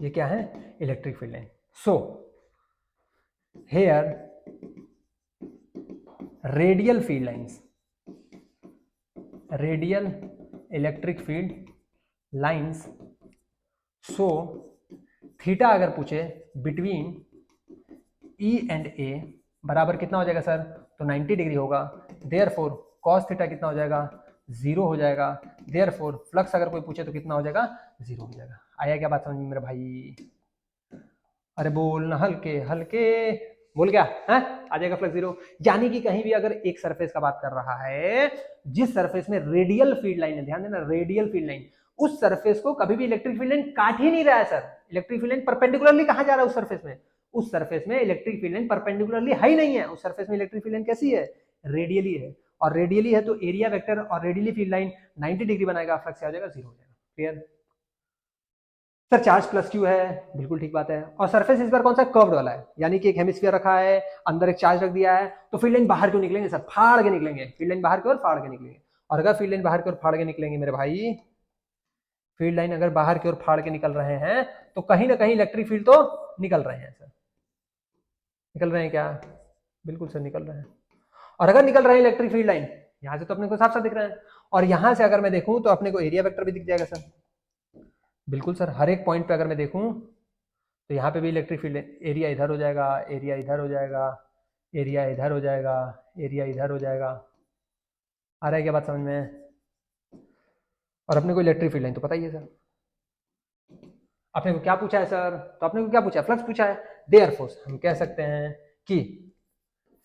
ये क्या है, electric field line. So here radial field lines, radial electric field lines, so theta अगर पूछे बिटवीन ई एंड ए बराबर कितना हो जाएगा सर, तो 90 डिग्री होगा। देयरफॉर कॉस थीटा कितना हो जाएगा, 0 हो जाएगा। देयरफॉर फ्लक्स अगर कोई पूछे तो कितना हो जाएगा, 0 हो जाएगा। आया क्या बात समझ में मेरे भाई, अरे बोल ना हल्के हल्के, बोल क्या है, आ जाएगा फ्लक्स 0। यानी कि कहीं भी अगर एक सरफेस का बात कर रहा है, जिस सरफेस में रेडियल फील्ड लाइन है, ध्यान देना रेडियल फील्ड लाइन, उस सरफेस को कभी भी इलेक्ट्रिक फील्ड लाइन काट ही नहीं रहा है sir. Electric field line perpendicularly कहां जा रहा है, उस सरफेस में, उस सरफेस में इलेक्ट्रिक फील्ड लाइन परपेंडिकुलरली है ही नहीं है। उस सरफेस में इलेक्ट्रिक फील्ड लाइन कैसी है, रेडियली है, और रेडियली है तो एरिया वेक्टर और रेडियली फील्ड लाइन 90 डिग्री बनाएगा, फ्लक्स आ जाएगा 0 हो जाएगा। Clear. Sir charge plus Q है, बिल्कुल ठीक बात है, और सरफेस इस बार कौन सा, कर्व्ड वाला है, यानी कि एक हेमिस्फीयर रखा है, अंदर एक चार्ज रख दिया है, तो फील्ड लाइन बाहर क्यों निकलेंगे सर, फाड़ के निकलेंगे, फील्ड लाइन बाहर की ओर फाड़ के निकलेंगे। और अगर फील्ड लाइन बाहर की ओर फाड़ के निकलेंगे मेरे भाई, फील्ड लाइन अगर बाहर की ओर फाड़ के निकल रहे हैं तो कहीं ना कहीं इलेक्ट्रिक फील्ड तो निकल रहे हैं सर, निकल रहे हैं क्या, बिल्कुल सर निकल रहे हैं। और अगर निकल रहे हैं इलेक्ट्रिक फील्ड लाइन, यहां से तो अपने को साफ साफ दिख रहा है, और यहां से अगर मैं देखूं तो अपने को एरिया वेक्टर भी दिख जाएगा सर, बिल्कुल सर, हर एक पॉइंट पे अगर मैं देखूं तो यहाँ पे भी इलेक्ट्रिक फील्ड एरिया इधर हो जाएगा, एरिया इधर हो जाएगा, एरिया इधर हो जाएगा, एरिया इधर हो जाएगा। आ रहा है क्या बात समझ में, और अपने को इलेक्ट्रिक फील्ड लाइन तो पता ही है सर। अपने को क्या पूछा है सर, तो अपने को क्या पूछा है, फ्लक्स पूछा है। देयरफॉर हम कह सकते हैं कि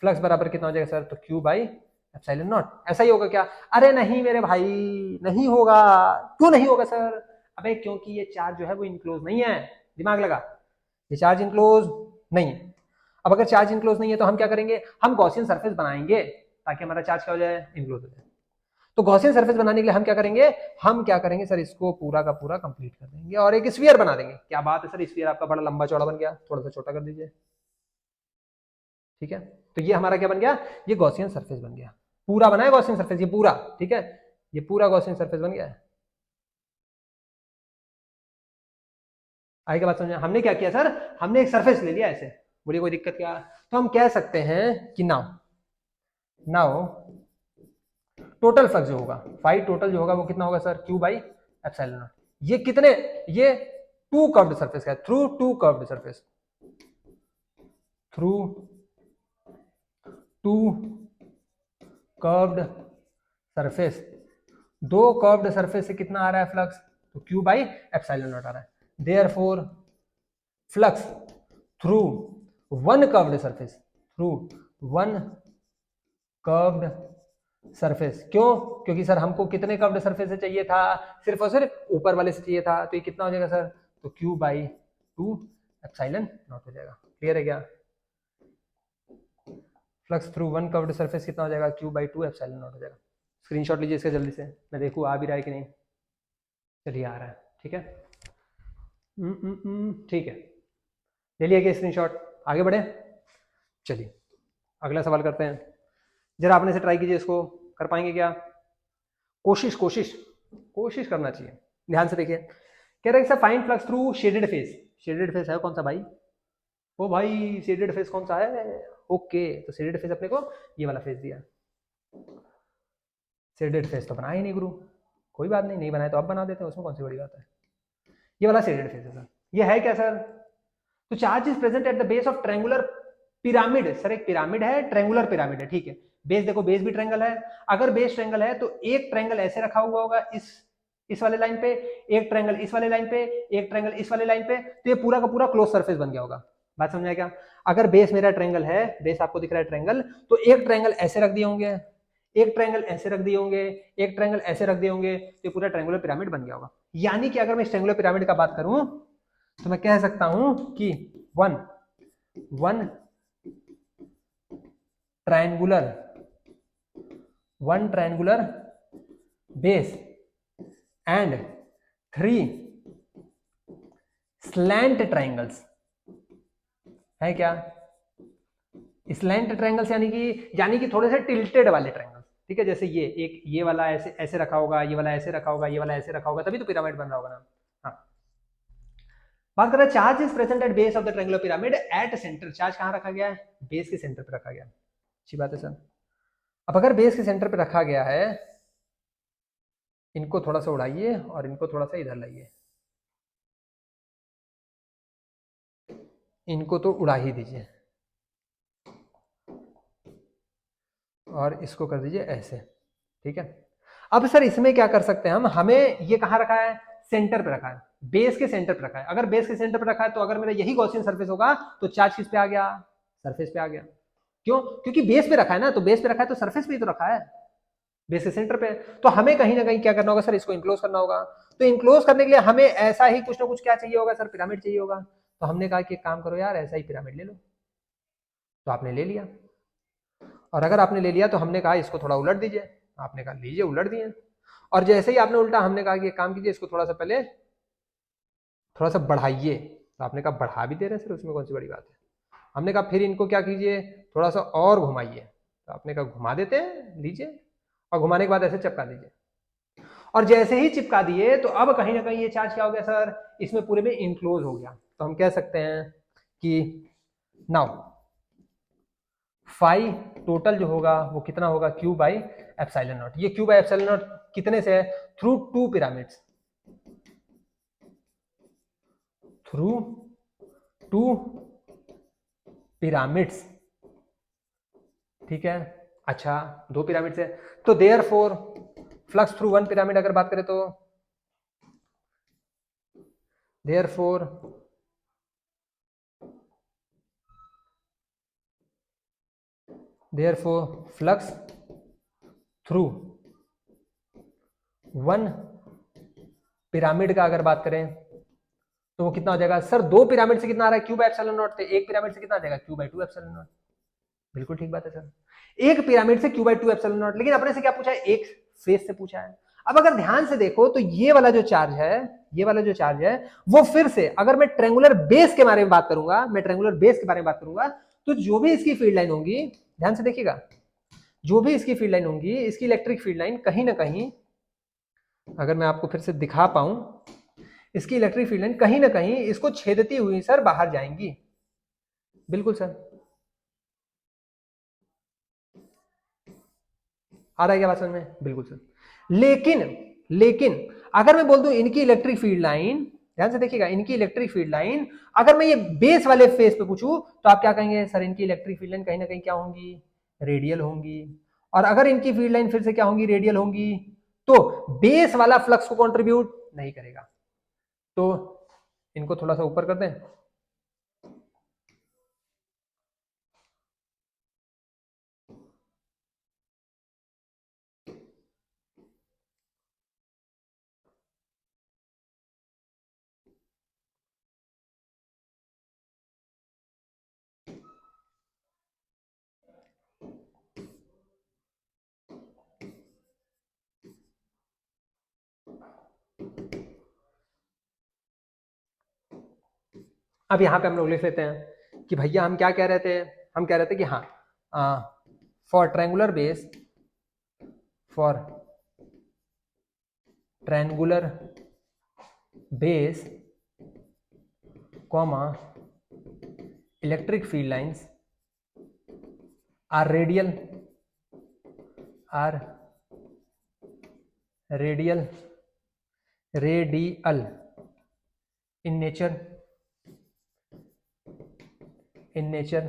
फ्लक्स बराबर कितना हो जाएगा सर, तो Q बाई एप्सिलॉन नॉट। ऐसा ही होगा क्या? अरे नहीं मेरे भाई, नहीं होगा। क्यों नहीं होगा सर? अबे क्योंकि ये चार्ज जो है वो इनक्लोज नहीं है, दिमाग लगा, ये चार्ज इनक्लोज नहीं है। अब अगर चार्ज इनक्लोज नहीं है तो हम क्या करेंगे, हम गॉसियन सरफेस बनाएंगे ताकि हमारा चार्ज क्या हो जाए, इनक्लोज हो जाए। तो गॉसियन सरफेस बनाने के लिए हम क्या करेंगे सर, इसको पूरा का पूरा कंप्लीट कर देंगे और एक स्फीयर बना देंगे। क्या बात है सर, स्फीयर आपका बड़ा लंबा चौड़ा बन गया, थोड़ा सा छोटा कर दीजिए। ठीक है, तो ये हमारा क्या बन गया, ये गॉसियन सरफेस बन गया। पूरा बना है गॉसियन सरफेस, ये पूरा, ठीक है, ये पूरा गॉसियन सरफेस बन गया है। आगे बात समझ, हमने क्या किया सर, हमने एक सरफेस ले लिया ऐसे, बोलिए कोई दिक्कत क्या? तो हम कह सकते हैं कि नाउ नाउ टोटल फ्लक्स जो होगा, फाई टोटल जो होगा वो कितना होगा sir, Q by epsilon naught. ये कितने, ये टू कर्व्ड सरफेस का है, through two curved surface, through two curved surface. दो कर्व्ड सरफेस से कितना आ रहा है फ्लक्स, तो Q बाई एप्सिलॉन नॉट आ रहा है। Therefore flux through one curved surface, through one curved surface. क्यों? क्योंकि सर हमको कितने कर्व्ड सरफेस से चाहिए था, सिर्फ और सिर्फ ऊपर वाले से चाहिए था, तो ये कितना हो जाएगा सर, तो Q बाई 2 एप्सिलॉन नॉट हो जाएगा। क्लियर है क्या? Flux through one curved surface कितना हो जाएगा, Q बाई 2 एप्सिलॉन नॉट हो जाएगा। स्क्रीनशॉट लीजिए इसका जल्दी से, मैं देखूँ आ भी रहा है कि नहीं। चलिए आ रहा है, ठीक है। ठीक है, ले लिया क्या स्क्रीनशॉट, आगे बढ़े। चलिए अगला सवाल करते हैं, जरा आपने से ट्राई कीजिए, इसको कर पाएंगे क्या? कोशिश कोशिश कोशिश करना चाहिए। ध्यान से देखिए, कह रहे हैं sir find flux through shaded face. Shaded face है कौन सा भाई? ओ भाई शेडेड फेस कौन सा है? ओके, तो शेडेड फेस अपने को ये वाला फेस दिया। शेडेड फेस तो बनाया ही नहीं गुरु, कोई बात नहीं, नहीं बनाया तो अब बना देते हैं, उसमें कौन सी बड़ी बात है। ये वाला शेडेड फेस है सर। ये है क्या सर? तो charge is present at the base of triangular pyramid. Sir एक पिरामिड है, ट्रायंगुलर पिरामिड है, ठीक है। बेस देखो, बेस भी ट्रायंगल है। अगर बेस ट्रायंगल है तो एक ट्रायंगल ऐसे रखा हुआ होगा इस वाले लाइन पे, एक ट्रायंगल इस वाले लाइन पे, एक ट्रायंगल इस वाले लाइन पे, तो ये पूरा का पूरा क्लोज सरफेस बन गया होगा। बात समझ आया क्या? अगर बेस मेरा ट्रायंगल है, बेस आपको दिख रहा है ट्रायंगल, तो एक ट्रायंगल ऐसे रख दिए होंगे, एक ट्रायंगल ऐसे रख दिए होंगे, एक ट्रायंगल ऐसे रख दिए होंगे, तो ये पूरा ट्रायंगुलर पिरामिड बन गया होगा। यानी कि अगर मैं इस ट्रायंगुलर पिरामिड का बात करूं तो मैं कह सकता हूं कि one triangular base and 3 slant triangles है क्या? स्लैंट ट्रायंगल्स यानी कि थोड़े से टिल्टेड वाले ट्रायंगल्स, ठीक है। जैसे ये एक, ये वाला ऐसे ऐसे रखा होगा, ये वाला ऐसे रखा होगा, ये वाला ऐसे रखा होगा, तभी तो पिरामिड बन रहा होगा ना। हाँ, बात कर रहे हैं charge is present at base of the triangular pyramid at centre. Charge कहां रखा गया है? बेस के सेंटर पे रखा गया। अच्छी बात है सर। अब अगर बेस के सेंटर पे रखा गया है, इनको थोड़ा सा उड़ाइए और इनको थोड़ा सा इधर लाइए, इनको तो उड़ा ही दीजिए और इसको कर दीजिए ऐसे, ठीक है। अब सर इसमें क्या कर सकते हैं हम, हमें ये कहां रखा है, सेंटर पे रखा है, बेस के सेंटर पे रखा है। अगर बेस के सेंटर पे रखा है तो अगर मेरा यही गॉसियन सरफेस होगा तो चार्ज किस पे आ गया, सरफेस पे आ गया। क्यों? क्योंकि बेस पे रखा है ना, तो बेस पे रखा है तो सरफेस पे ही तो रखा है, बेस के सेंटर पे। तो हमें कहीं ना कहीं क्या करना होगा सर, इसको इनक्लोज करना होगा। तो इनक्लोज करने के लिए हमें ऐसा ही कुछ ना कुछ क्या चाहिए होगा सर, पिरामिड चाहिए होगा। तो हमने कहा कि एक काम करो यार, ऐसा ही पिरामिड ले लो। तो आपने ले लिया, और अगर आपने ले लिया तो हमने कहा इसको थोड़ा उलट दीजिए। आपने कहा लीजिए, उलट दिए। और जैसे ही आपने उल्टा, हमने कहा कि एक काम कीजिए, इसको थोड़ा सा पहले थोड़ा सा बढ़ाइए। तो आपने कहा बढ़ा भी दे रहे सर, उसमें कौन सी बड़ी बात है। हमने कहा फिर इनको क्या कीजिए, थोड़ा सा और घुमाइए। तो आपने कहा घुमा देते हैं, लीजिए, और घुमाने के बाद ऐसे चिपका दीजिए। और जैसे ही चिपका दिए तो अब कहीं ना कहीं ये चार्ज क्या हो गया सर, इसमें पूरे में इनक्लोज हो गया। तो हम कह सकते हैं कि नाउ फाई टोटल जो होगा वो कितना होगा, Q बाई एप्सिलॉन नॉट। ये Q बाई एप्सिलॉन नॉट कितने से है, through two pyramids, through two pyramids, ठीक है। अच्छा, दो पिरामिड से, तो therefore flux through one pyramid अगर बात करें तो therefore flux through one pyramid का अगर बात करें तो वो कितना हो जाएगा सर? दो पिरामिड से कितना आ रहा है? Q by epsilon not. एक पिरामिड से कितना आ जाएगा? Q by two epsilon not. बिल्कुल ठीक बात है सर, एक पिरामिड से q by two epsilon not. लेकिन अपने से क्या पूछा है? एक फेस से पूछा है। अब अगर ध्यान से देखो तो ये वाला जो चार्ज है, ये वाला जो चार्ज है वो फिर से, अगर मैं ट्रेंगुलर बेस के बारे में बात करूंगा, मैं ट्रेंगुलर बेस के बारे में बात करूंगा, तो जो भी इसकी फील्ड लाइन होंगी, ध्यान से देखिएगा, जो भी इसकी फील्ड लाइन होंगी, इसकी इलेक्ट्रिक फील्ड लाइन कहीं ना कहीं, अगर मैं आपको फिर से दिखा पाऊं, इसकी इलेक्ट्रिक फील्ड लाइन कहीं ना कहीं इसको छेदती हुई सर बाहर जाएंगी। बिल्कुल सर, आ रहा है क्या बात समझ में? बिल्कुल सर। लेकिन अगर मैं बोल दूं इनकी इलेक्ट्रिक फील्ड लाइन, ध्यान से देखिएगा, इनकी इलेक्ट्रिक फील्ड लाइन अगर मैं ये बेस वाले फेस पे पूछूं तो आप क्या कहेंगे? सर इनकी इलेक्ट्रिक फील्ड लाइन कहीं ना कहीं क्या होंगी? रेडियल होंगी। और अगर इनकी फील्ड लाइन फिर से क्या होंगी? रेडियल होंगी। तो बेस वाला फ्लक्स को कंट्रीब्यूट नहीं करेगा। तो इनको थोड़ा सा ऊपर कर दें। अब यहां पे हम लोग लिख लेते हैं कि भैया हम क्या कह रहे थे? हम कह रहे थे कि हाँ, for triangular base, for triangular base comma electric field lines are radial, are radial in nature,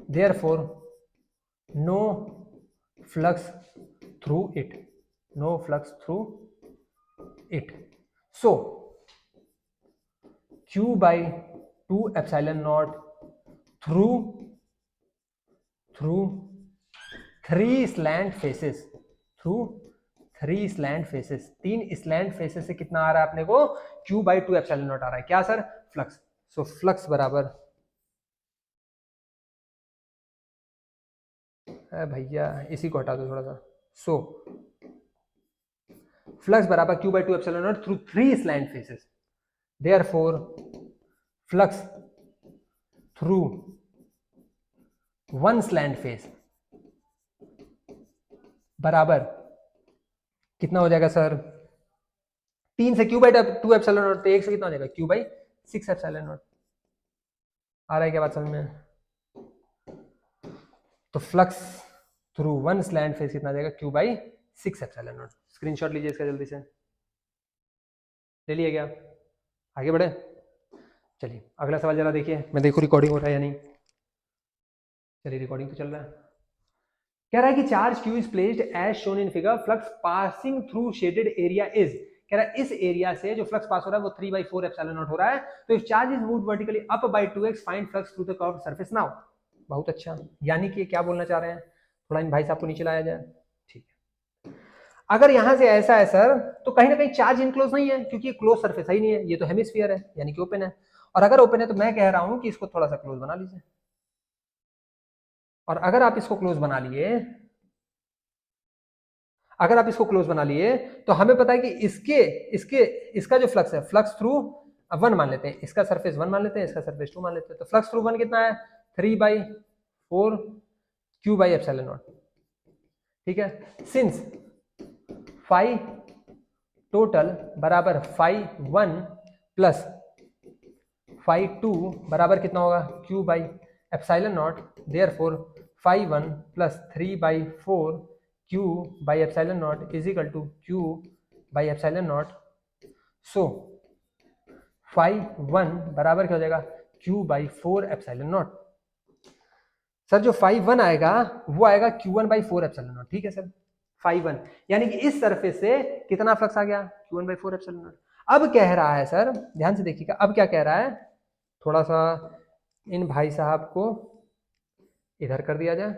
therefore no flux through it, so q by 2 epsilon naught through three slant faces, तीन स्लैंट फेसेस से कितना आ रहा है अपने को? q by 2 epsilon not आ रहा है। क्या सर? फ्लक्स। सो फ्लक्स बराबर, भैया इसी को हटा दो थोड़ा सा। सो फ्लक्स बराबर q by 2 epsilon not through three slant faces, therefore flux through one slant face बराबर कितना हो जाएगा सर? 3 से q by 2 एप्सिलॉन नॉट, तो 1 से कितना हो जाएगा? q by 6 epsilon not. आ रहा है क्या बात समझ में? तो flux through one slant face कितना आ जाएगा? q by 6 epsilon not. Screenshot लीजिए इसका जल्दी से, ले लिया क्या? आगे बढ़े, चलिए अगला सवाल जरा देखिए। मैं देखो रिकॉर्डिंग हो रहा है या नहीं। चलिए रिकॉर्डिंग तो चल रहा है। कह रहा है कि charge Q is placed as shown in figure, flux passing through shaded area is, कह रहा है इस एरिया से जो फ्लक्स पास हो रहा है वो 3/4 एप्सिलॉन नॉट हो रहा है। तो if charge is moved vertically up by 2x find flux through the curved surface now. बहुत अच्छा, यानी कि क्या बोलना चाह रहे हैं? थोड़ा इन भाई साहब को नीचे लाया जाए। ठीक है, अगर यहां से ऐसा है सर तो कहीं ना कहीं चार्ज इनक्लोज नहीं है, क्योंकि क्लोज सरफेस ही नहीं है, ये तो हेमिस्फीयर है यानी कि ओपन है। और अगर ओपन है तो मैं कह रहा हूं कि इसको थोड़ा सा क्लोज बना लीजिए। और अगर आप इसको क्लोज बना लिए, अगर आप इसको क्लोज बना लिए तो हमें पता है कि इसका जो फ्लक्स है, फ्लक्स थ्रू 1 मान लेते हैं, इसका सरफेस 1 मान लेते हैं, इसका सरफेस 2 मान लेते हैं। तो फ्लक्स थ्रू 1 कितना है? 3/4 q by एप्सिलॉन नॉट। ठीक है, सिंस फाई टोटल बराबर फाई 1 प्लस फाई 2 बराबर कितना होगा? q by epsilon naught, therefore phi 1 plus 3/4 q by epsilon naught is equal to q by epsilon naught. So phi 1 बराबर क्या हो जाएगा? q by 4 epsilon naught. Sir जो phi 1 आएगा वो आएगा q1 by 4 एप्सिलॉन नॉट। ठीक है सर, फाई 1 यानी कि इस सरफेस से कितना फ्लक्स आ गया? q1 by 4 epsilon not. अब कह रहा है सर, ध्यान से देखिएगा, अब क्या कह रहा है, थोड़ा सा इन भाई साहब को इधर कर दिया जाए,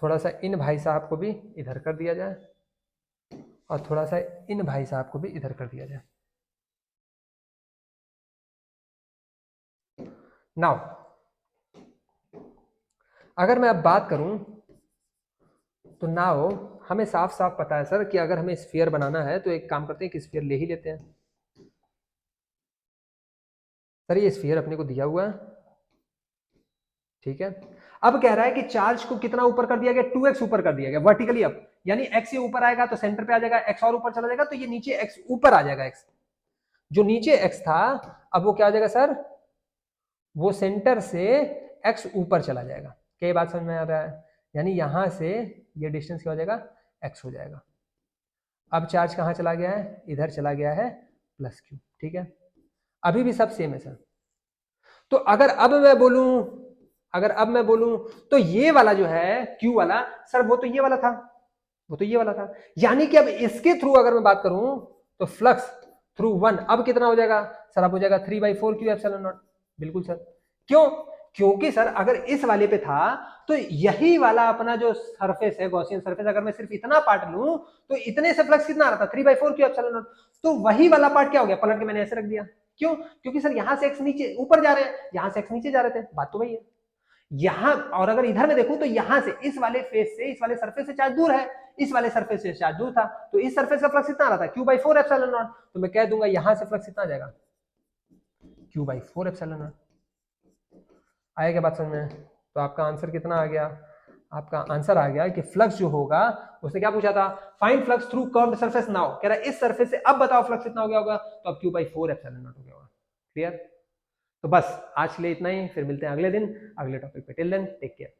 थोड़ा सा इन भाई साहब को भी इधर कर दिया जाए, और थोड़ा सा इन भाई साहब को भी इधर कर दिया जाए। नाउ अगर मैं अब बात करूं तो नाउ हमें साफ साफ पता है सर कि अगर हमें स्फीयर बनाना है तो एक काम करते हैं कि स्फीयर ले ही लेते हैं। सर ये स्फीयर अपने को दिया हुआ है, ठीक है। अब कह रहा है कि चार्ज को कितना ऊपर कर दिया गया, 2x ऊपर कर दिया गया वर्टिकली अप, यानी x ये ऊपर आएगा तो सेंटर पे आ जाएगा, x और ऊपर चला जाएगा तो ये नीचे x ऊपर आ जाएगा, x जो नीचे x था अब वो क्या आ जाएगा सर, वो सेंटर से x ऊपर चला जाएगा। क्या ये बात समझ में आ रहा है? यानी यहां से ये डिस्टेंस क्या हो जाएगा, x हो जाएगा। अब चार्ज कहां चला गया है, इधर चला गया है प्लस q, ठीक है। अभी भी सब सेम है सर। तो अगर अब मैं बोलूं तो ये वाला जो है q वाला सर, वो तो ये वाला था, वो तो ये वाला था, यानी कि अब इसके थ्रू अगर मैं बात करूं तो फ्लक्स थ्रू 1 अब कितना हो जाएगा सर, अब हो जाएगा 3/4 q एप्सिलॉन नॉट। बिल्कुल सर, क्यों? क्योंकि सर अगर इस वाले पे था तो यही वाला अपना जो सरफेस है गॉसियन सरफेस, अगर मैं सिर्फ इतना पार्ट लूं तो इतने से फ्लक्स कितना आ रहा था, 3/4 q एप्सिलॉन नॉट। तो वही वाला पार्ट क्या हो गया, पलट के मैंने ऐसे रख दिया। क्यों? क्योंकि सर यहां से x नीचे ऊपर जा रहे हैं, यहां से x नीचे जा रहे थे, बात तो वही है। यहां और अगर इधर में देखूं तो यहां से इस वाले फेस से, इस वाले सरफेस से चार्ज दूर है, इस वाले सरफेस से चार्ज दूर था, तो इस सरफेस का फ्लक्स कितना आ रहा था, q/4 एप्सिलॉन नॉट। तो मैं कह दूंगा यहां से फ्लक्स कितना आ जाएगा, q/4 एप्सिलॉन नॉट। आया क्या बात समझ में? तो आपका आंसर कितना आ गया, आपका आंसर आ गया कि फ्लक्स जो होगा, उसने क्या पूछा था, find flux through curved surface now, कह रहा है इस सरफेस से अब बताओ फ्लक्स कितना हो गया होगा, तो अब q/4 एप्सिलॉन नॉट हो गया होगा। क्लियर? तो बस आज के लिए इतना ही, फिर मिलते हैं अगले दिन अगले टॉपिक पे। Till then take care.